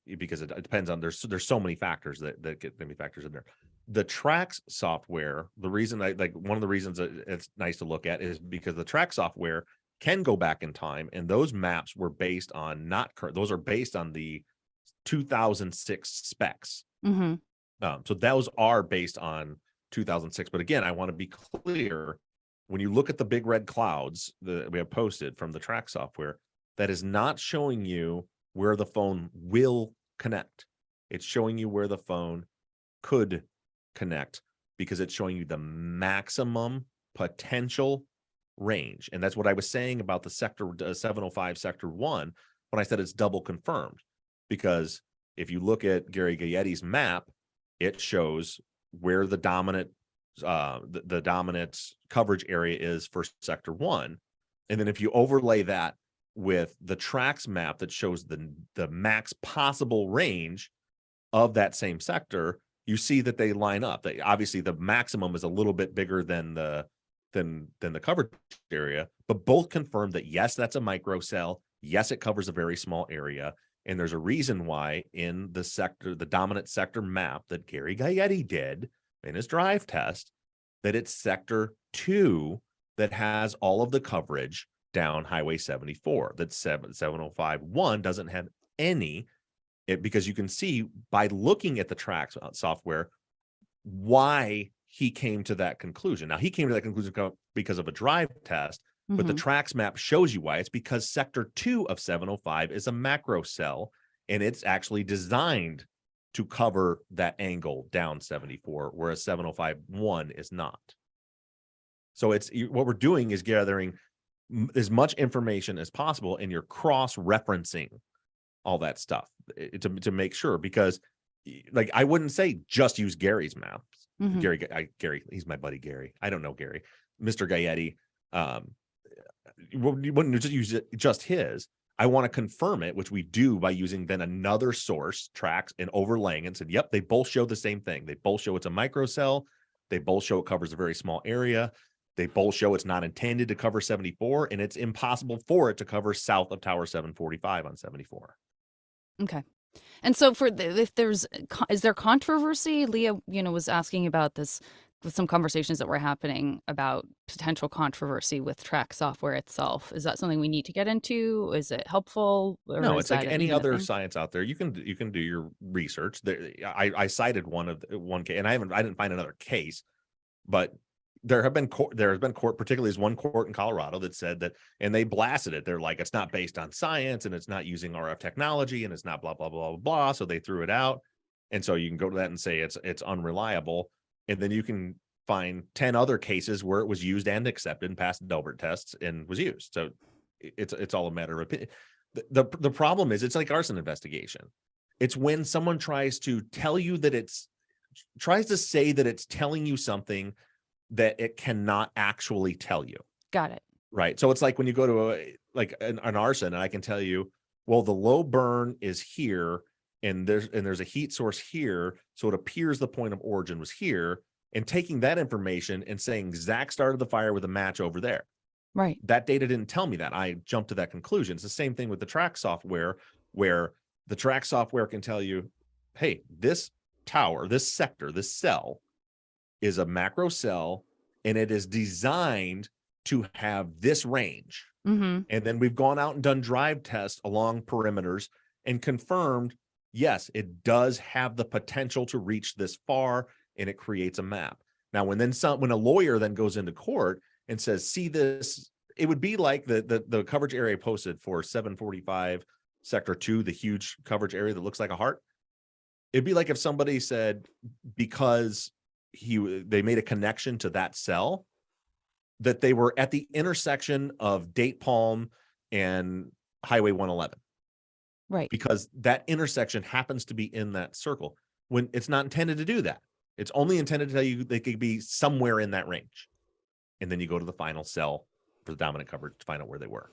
because it depends on, there's so many factors that get many factors in there. The Trax software, the reason one of the reasons it's nice to look at is because the Trax software can go back in time, and those maps were based on those are based on the 2006 specs. So those are based on 2006. But again, I want to be clear, when you look at the big red clouds that we have posted from the Trax software, that is not showing you where the phone will connect. It's showing you where the phone could connect, because it's showing you the maximum potential range. And that's what I was saying about the sector 705 sector 1 when I said it's double confirmed, because if you look at Gary Gayetti's map, it shows where the dominant the dominant coverage area is for sector 1, and then if you overlay that with the Trax map that shows the max possible range of that same sector, you see that they line up. Obviously the maximum is a little bit bigger than the than the coverage area, but both confirmed that yes, that's a microcell. Yes, it covers a very small area. And there's a reason why in the sector, the dominant sector map that Gary Gaetti did in his drive test, that it's sector 2 that has all of the coverage down Highway 74, that 705-1 doesn't have any, because you can see by looking at the tracks software why he came to that conclusion. Now, he came to that conclusion because of a drive test, but the tracks map shows you why. It's because sector 2 of 705 is a macro cell, and it's actually designed to cover that angle down 74, whereas 705-1 is not. So it's what we're doing is gathering as much information as possible, and you're cross-referencing all that stuff to make sure, because like I wouldn't say just use Gary's maps. Gary, he's my buddy Gary. I don't know Gary. Mr. Gaetti, you wouldn't just use it, just his. I want to confirm it, which we do by using then another source, tracks, and overlaying it, and said, yep, they both show the same thing. They both show it's a microcell. They both show it covers a very small area. They both show it's not intended to cover 74, and it's impossible for it to cover south of Tower 745 on 74. Okay. And so is there controversy? Leah, was asking about this with some conversations that were happening about potential controversy with track software itself. Is that something we need to get into? Is it helpful? No, it's like any other science out there. You can do your research. I cited one case, and I didn't find another case, but there has been court, particularly there's one court in Colorado that said that, and they blasted it. They're like, it's not based on science, and it's not using RF technology, and it's not blah, blah, blah, blah, blah. So they threw it out. And so you can go to that and say it's unreliable. And then you can find 10 other cases where it was used and accepted and passed Delbert tests and was used. So it's all a matter of opinion. The problem is it's like arson investigation. It's when someone tries to tell you that tries to say that it's telling you something that it cannot actually tell you. Got it. Right. So it's like when you go to an arson, and I can tell you, well, the low burn is here, and there's a heat source here, so it appears the point of origin was here, and taking that information and saying Zach started the fire with a match over there. Right. That data didn't tell me that. I jumped to that conclusion. It's the same thing with the track software, where the track software can tell you, hey, this tower, this sector, this cell is a macro cell, and it is designed to have this range. And then we've gone out and done drive tests along perimeters and confirmed, yes, it does have the potential to reach this far, and it creates a map. Now, when a lawyer then goes into court and says, see this, it would be like the coverage area posted for 745 sector 2, the huge coverage area that looks like a heart. It'd be like if somebody said, because they made a connection to that cell, that they were at the intersection of Date Palm and Highway 111. Right. Because that intersection happens to be in that circle, when it's not intended to do that. It's only intended to tell you they could be somewhere in that range. And then you go to the final cell for the dominant coverage to find out where they were.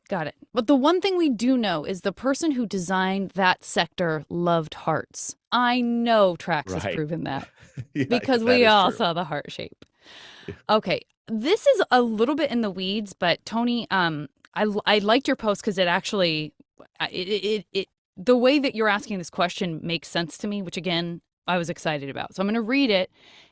Got it. But the one thing we do know is the person who designed that sector loved hearts. I know Trax has proven that. Yeah, because we all saw the heart shape. Yeah. Okay. This is a little bit in the weeds, but Tony, I liked your post because it actually, the way that you're asking this question makes sense to me, which again, I was excited about. So I'm going to read it,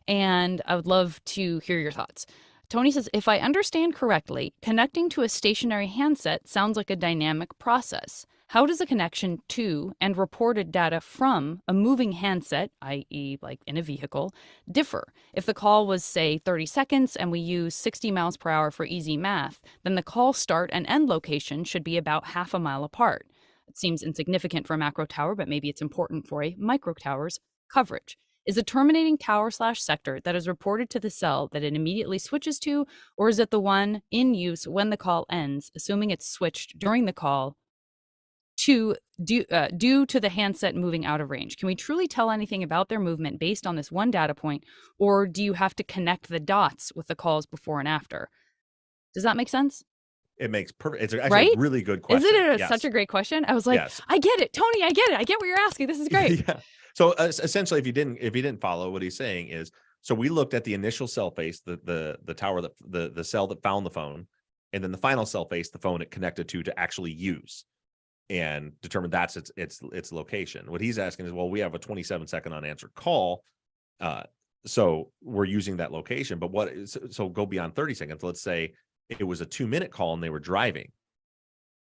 and I would love to hear your thoughts. Tony says, if I understand correctly, connecting to a stationary handset sounds like a dynamic process. How does a connection to and reported data from a moving handset, i.e. like in a vehicle, differ? If the call was, say, 30 seconds and we use 60 miles per hour for easy math, then the call start and end location should be about half a mile apart. It seems insignificant for a macro tower, but maybe it's important for a micro tower's coverage. Is a terminating tower/sector that is reported to the cell that it immediately switches to, or is it the one in use when the call ends, assuming it's switched during the call due to the handset moving out of range? Can we truly tell anything about their movement based on this one data point, or do you have to connect the dots with the calls before and after? Does that make sense? It makes perfect. It's actually a really good question. Isn't it such a great question? I was like, yes. I get it, Tony. I get it. I get what you're asking. This is great. Yeah. So essentially, if you didn't follow, what he's saying is So we looked at the initial cell face, the tower, the cell that found the phone, and then the final cell face, the phone it connected to actually use, and determined that's its location. What he's asking is, well, we have a 27-second unanswered call, so we're using that location. But what is, so go beyond 30 seconds. Let's say it was a 2-minute call and they were driving.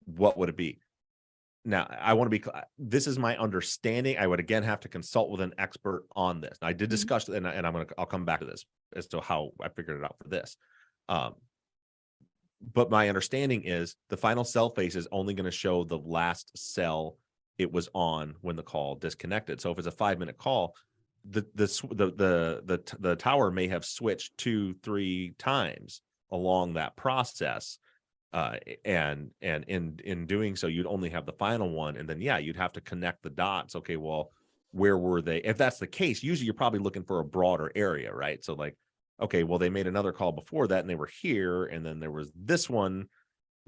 What would it be? Now, I want to be, this is my understanding. I would again have to consult with an expert on this. Now, I did discuss, and I'll come back to this as to how I figured it out for this. But my understanding is the final cell face is only going to show the last cell it was on when the call disconnected. So if it's a 5-minute call, the tower may have switched 2-3 times along that process. And in doing so, you'd only have the final one, and then you'd have to connect the dots. Okay, well, where were they? If that's the case, usually you're probably looking for a broader area, right? So like, okay, well, they made another call before that and they were here, and then there was this one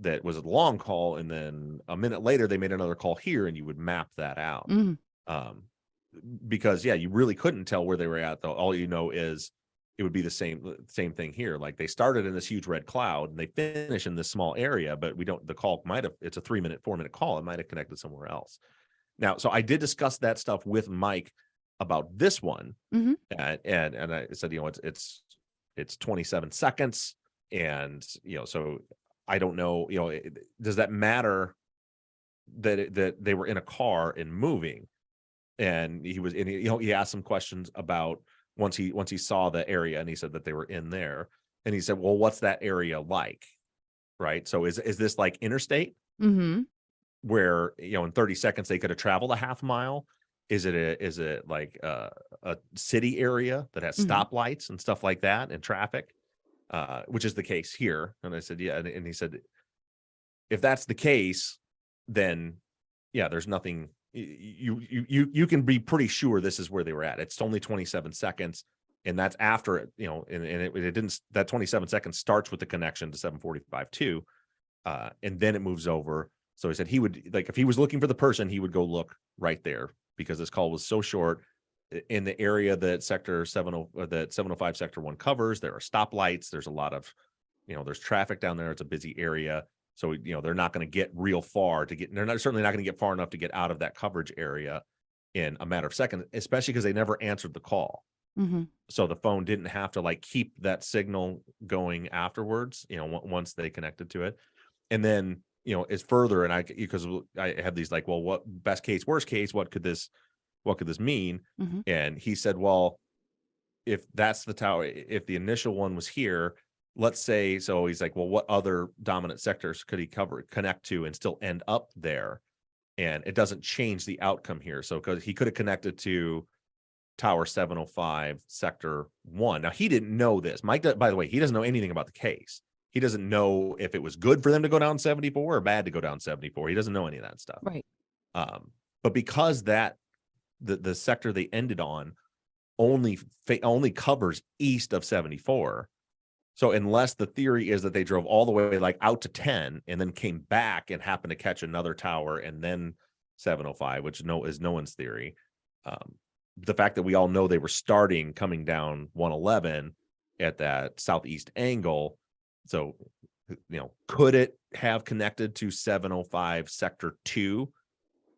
that was a long call, and then a minute later they made another call here, and you would map that out. Because you really couldn't tell where they were at, though. All you know is it would be the same thing here. Like they started in this huge red cloud and they finish in this small area, but the call might have, it's a 3-minute, 4-minute call. It might have connected somewhere else. Now, so I did discuss that stuff with Mike about this one. And I said, it's 27 seconds. And, so I don't know, does that matter that they were in a car and moving? And he asked some questions about, once he saw the area, and he said that they were in there, and he said, well, what's that area like? Right. So is this like interstate where, in 30 seconds they could have traveled a half mile? Is it like a city area that has stoplights and stuff like that and traffic, which is the case here? And I said, yeah. And he said, if that's the case, then there's nothing. You can be pretty sure this is where they were at. It's only 27 seconds, and that's after it, and it didn't, that 27 seconds starts with the connection to 745 too, and then it moves over. So he said he would, like, if he was looking for the person, he would go look right there, because this call was so short in the area that sector 705 sector 1 covers. There are stoplights, there's a lot of, there's traffic down there. It's a busy area. So, they're not going to get real far certainly not going to get far enough to get out of that coverage area in a matter of seconds, especially because they never answered the call. So the phone didn't have to like keep that signal going afterwards, once they connected to it. And then, is further, and because I had these like, well, what best case, worst case, what could this mean? And he said, well, if that's the tower, if the initial one was here, let's say, so he's like, well, what other dominant sectors could he connect to and still end up there? And it doesn't change the outcome here. So because he could have connected to tower 705 sector 1. Now, he didn't know this. Mike, by the way, he doesn't know anything about the case. He doesn't know if it was good for them to go down 74 or bad to go down 74. He doesn't know any of that stuff. Right. But because the sector they ended on only covers east of 74. So unless the theory is that they drove all the way like out to 10 and then came back and happened to catch another tower and then 705, which is no one's theory. The fact that we all know they were coming down 111 at that southeast angle. So, could it have connected to 705 sector 2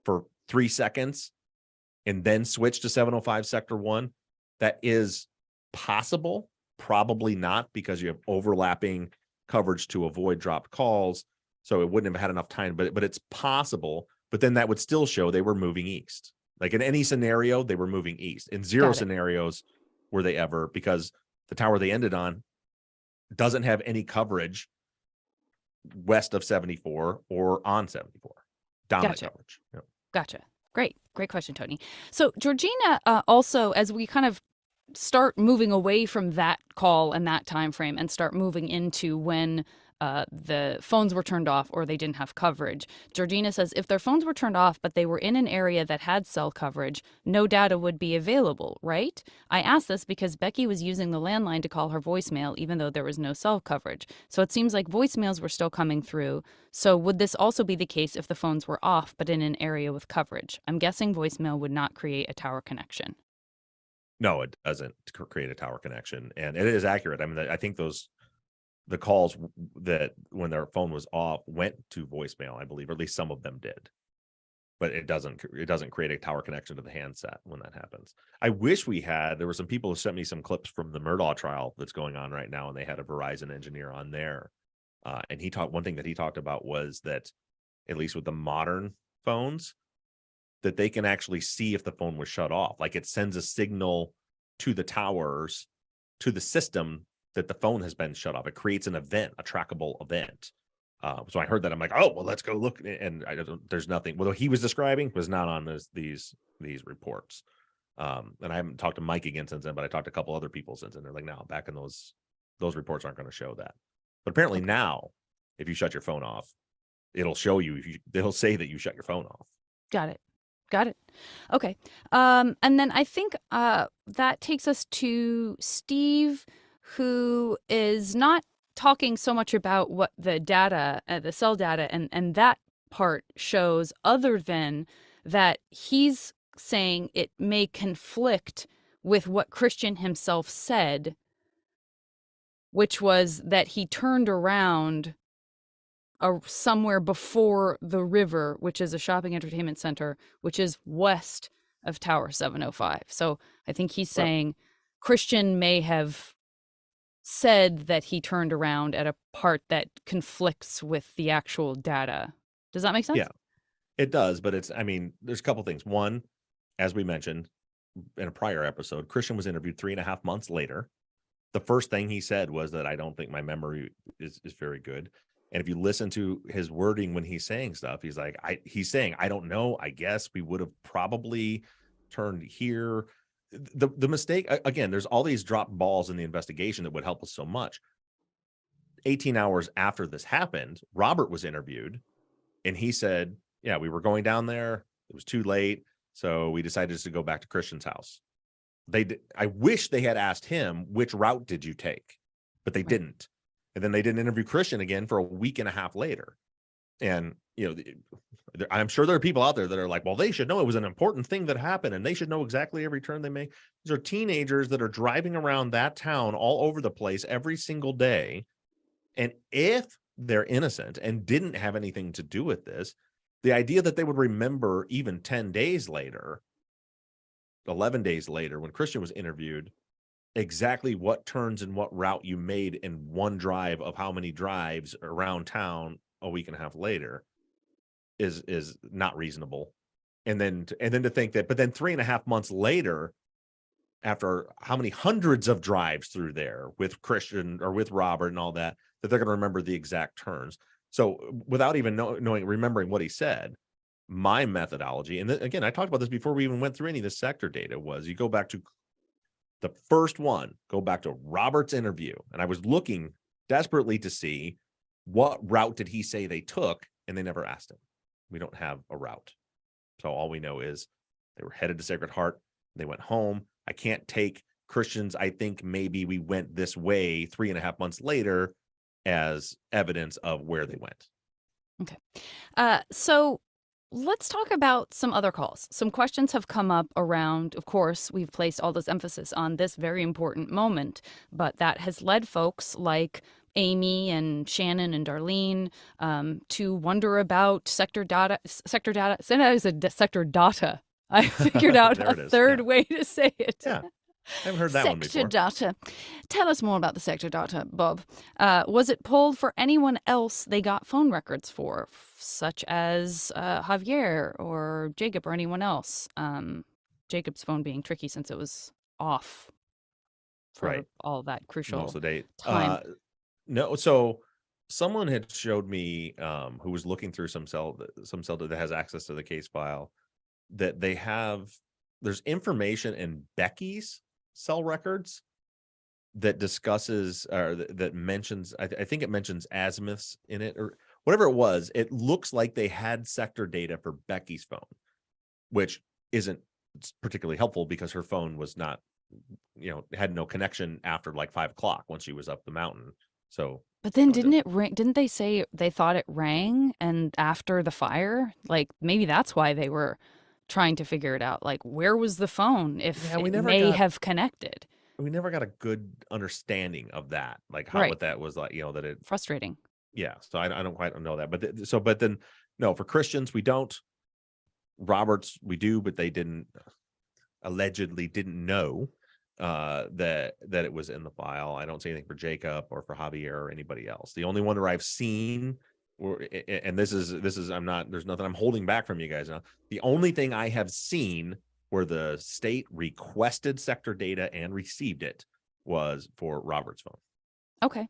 for 3 seconds and then switch to 705 sector 1? That is possible. Probably not, because you have overlapping coverage to avoid dropped calls. So it wouldn't have had enough time, but it's possible. But then that would still show they were moving east. Like in any scenario, they were moving east. In zero scenarios were they ever, because the tower they ended on doesn't have any coverage west of 74 or on 74. Dominant coverage. Yep. Gotcha. Great question, Tony. So Georgina, also, as we kind of start moving away from that call and that time frame and start moving into when the phones were turned off or they didn't have coverage, Georgina says if their phones were turned off but they were in an area that had cell coverage, no data would be available, right? I asked this because Becky was using the landline to call her voicemail even though there was no cell coverage. So it seems like voicemails were still coming through. So would this also be the case if the phones were off but in an area with coverage? I'm guessing voicemail would not create a tower connection. No, it doesn't create a tower connection, and it is accurate. I mean, I think the calls that when their phone was off went to voicemail, I believe, or at least some of them did. But it doesn't create a tower connection to the handset when that happens. I wish there were some people who sent me some clips from the Murdaugh trial that's going on right now, and they had a Verizon engineer on there. And one thing that he talked about was that, at least with the modern phones, that they can actually see if the phone was shut off. Like, it sends a signal to the towers, to the system, that the phone has been shut off. It creates an event, a trackable event. So I heard that, I'm like, oh, well, let's go look. And there's nothing. Well, he was describing was not on these reports. And I haven't talked to Mike again since then, but I talked to a couple other people since then. They're like, no, back in those reports aren't going to show that. But apparently now, if you shut your phone off, it'll show you. It'll say that you shut your phone off. Got it. Okay. And then I think that takes us to Steve, who is not talking so much about what the data, the cell data, and that part shows, other than that he's saying it may conflict with what Christian himself said, which was that he turned around somewhere before the river, which is a shopping entertainment center, which is west of Tower 705. So I think he's saying Christian may have said that he turned around at a part that conflicts with the actual data. Does that make sense? Yeah, it does. But there's a couple things. One, as we mentioned in a prior episode, Christian was interviewed 3.5 months later. The first thing he said was that I don't think my memory is very good. And if you listen to his wording when he's saying stuff, he's like, he's saying, I don't know. I guess we would have probably turned here. The mistake, again, there's all these dropped balls in the investigation that would help us so much. 18 hours after this happened, Robert was interviewed, and he said, yeah, we were going down there. It was too late. So we decided to go back to Christian's house. I wish they had asked him, which route did you take? But they didn't. And then they didn't interview Christian again for a week and a half later. And, I'm sure there are people out there that are like, well, they should know it was an important thing that happened, and they should know exactly every turn they make. These are teenagers that are driving around that town all over the place every single day. And if they're innocent and didn't have anything to do with this, the idea that they would remember even 10 days later, 11 days later, when Christian was interviewed, exactly what turns and what route you made in one drive of how many drives around town a week and a half later is not reasonable. And then to think that, but then 3.5 months later, after how many hundreds of drives through there with Christian or with Robert and all that they're going to remember the exact turns. So without even remembering what he said, my methodology, and again, I talked about this before we even went through any of the sector data, was you go back to the first one, go back to Robert's interview. And I was looking desperately to see what route did he say they took, and they never asked him. We don't have a route. So all we know is they were headed to Sacred Heart. They went home. I can't take Christians, I think maybe we went this way 3.5 months later, as evidence of where they went. Okay. So let's talk about some other calls. Some questions have come up around, of course, we've placed all this emphasis on this very important moment, but that has led folks like Amy and Shannon and Darlene to wonder about sector data. Sector data. Sector data. I figured out a third way to say it. Yeah. I haven't heard that one before. Sector data. Tell us more about the sector data, Bob. Was it pulled for anyone else they got phone records for, such as Javier or Jacob or anyone else? Jacob's phone being tricky since it was off for all that crucial most of the day. time. No, so someone had showed me who was looking through some cell that has access to the case file, that there's information in Becky's cell records that discusses or that mentions, I think it mentions azimuths in it or whatever it was. It looks like they had sector data for Becky's phone, which isn't particularly helpful because her phone was not, had no connection after like 5 o'clock when she was up the mountain. So, but then didn't it ring? Didn't they say they thought it rang and after the fire? Like maybe that's why they were trying to figure it out. Like, where was the phone if Yeah, we it never may got- have connected? We never got a good understanding of that, like how Right. what that was like, that it. Frustrating. Yeah, so I don't quite know that, but then no, for Christians we don't. Roberts we do, but they allegedly didn't know that it was in the file. I don't see anything for Jacob or for Javier or anybody else. The only one where I've seen, and this is there's nothing I'm holding back from you guys now. The only thing I have seen where the state requested sector data and received it was for Robert's phone. Okay.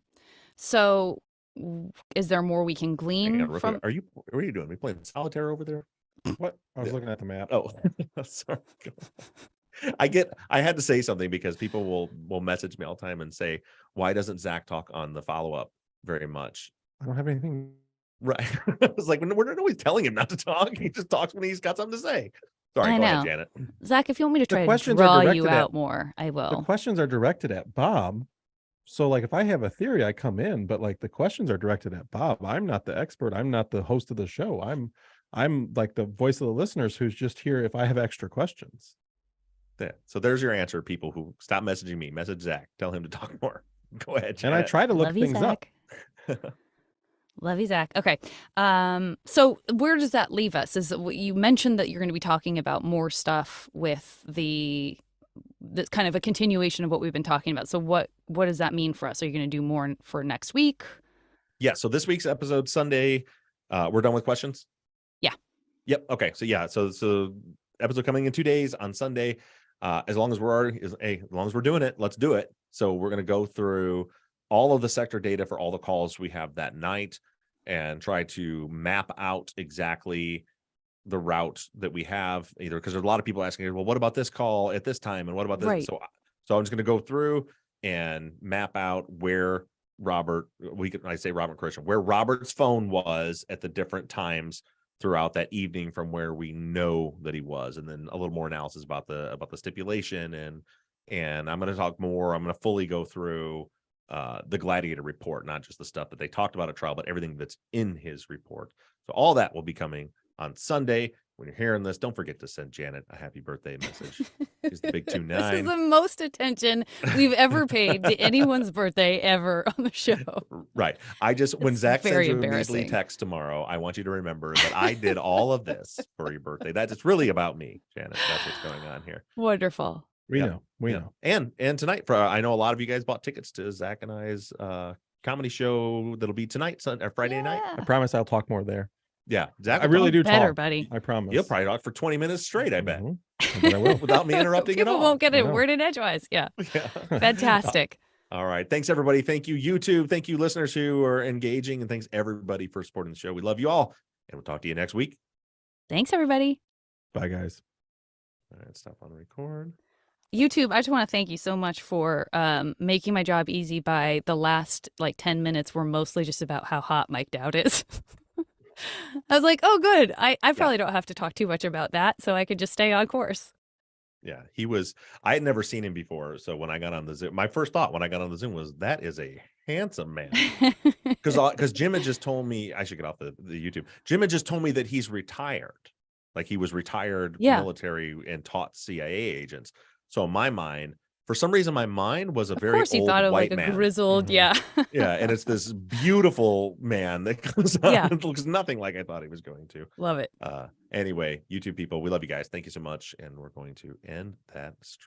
So is there more we can Hang glean on, real from? quick. What are you doing? We playing solitaire over there? What? I was Yeah. looking at the map. Oh, sorry. I had to say something because people will message me all the time and say, why doesn't Zach talk on the follow-up very much? I don't have anything. Right. I was like, we're not always telling him not to talk. He just talks when he's got something to say. Sorry, I go ahead, know. Janet. Zach, if you want me to The try to questions are draw you directed at- out more, I The will. questions are directed at Bob. So like if I have a theory, I come in, but like the questions are directed at Bob. I'm not the expert. I'm not the host of the show. I'm like the voice of the listeners who's just here if I have extra questions. Yeah. So there's your answer, people who stop messaging me. Message Zach. Tell him to talk more. Go ahead, Janet. And I try to look Love you, things up. Zach. Love you, Zach. Okay. So where does that leave us? Is it, you mentioned that you're going to be talking about more stuff with that's kind of a continuation of what we've been talking about. So what does that mean for us? Are you going to do more for next week? Yeah. So this week's episode, Sunday, we're done with questions. Yeah. Yep. Okay. So yeah. So episode coming in 2 days on Sunday. As long as we're doing it, let's do it. So we're going to go through all of the sector data for all the calls we have that night and try to map out exactly the route that we have, either because there's a lot of people asking, well, what about this call at this time? And what about this? Right. So I'm just going to go through and map out where where Robert's phone was at the different times throughout that evening from where we know that he was, and then a little more analysis about the stipulation, and I'm going to talk more. I'm going to fully go through the Gladiator report, not just the stuff that they talked about at trial, but everything that's in his report. So all that will be coming on Sunday. When you're hearing this, don't forget to send Janet a happy birthday message. She's the big 2-9. This is the most attention we've ever paid to anyone's birthday ever on the show. Right. When It's Zach sends very you a measly embarrassing. text tomorrow, I want you to remember that I did all of this for your birthday. It's really about me, Janet. That's what's going on here. Wonderful. We Yep. know. And tonight, I know a lot of you guys bought tickets to Zach and I's comedy show that'll be tonight, Friday night. I promise I'll talk more there. Yeah, Zach. I really do Better, talk. buddy. I promise. You'll probably talk for 20 minutes straight, I bet, Mhm. But I will. without me interrupting at People all. won't get I it know. word in edgewise. Yeah. Yeah. Fantastic. All right. Thanks, everybody. Thank you, YouTube. Thank you, listeners who are engaging. And thanks, everybody, for supporting the show. We love you all. And we'll talk to you next week. Thanks, everybody. Bye, guys. All right. Stop on record. YouTube, I just want to thank you so much for making my job easy by the last 10 minutes were mostly just about how hot Mike Dowd is. I was like, oh, good. I probably don't have to talk too much about that, so I could just stay on course. Yeah, I had never seen him before. So when I got on the Zoom, my first thought when I got on the Zoom was, that is a handsome man. Because Jim had just told me, I should get off the YouTube. Jim had just told me that he's retired. Like he was retired military and taught CIA agents. So in my mind, for some reason, my mind was a Of very course, you old thought of white a man. grizzled, Mhm. yeah. Yeah, and it's this beautiful man that comes on. Yeah. It looks nothing like I thought he was going to. Love it. Anyway, YouTube people, we love you guys. Thank you so much. And we're going to end that stream.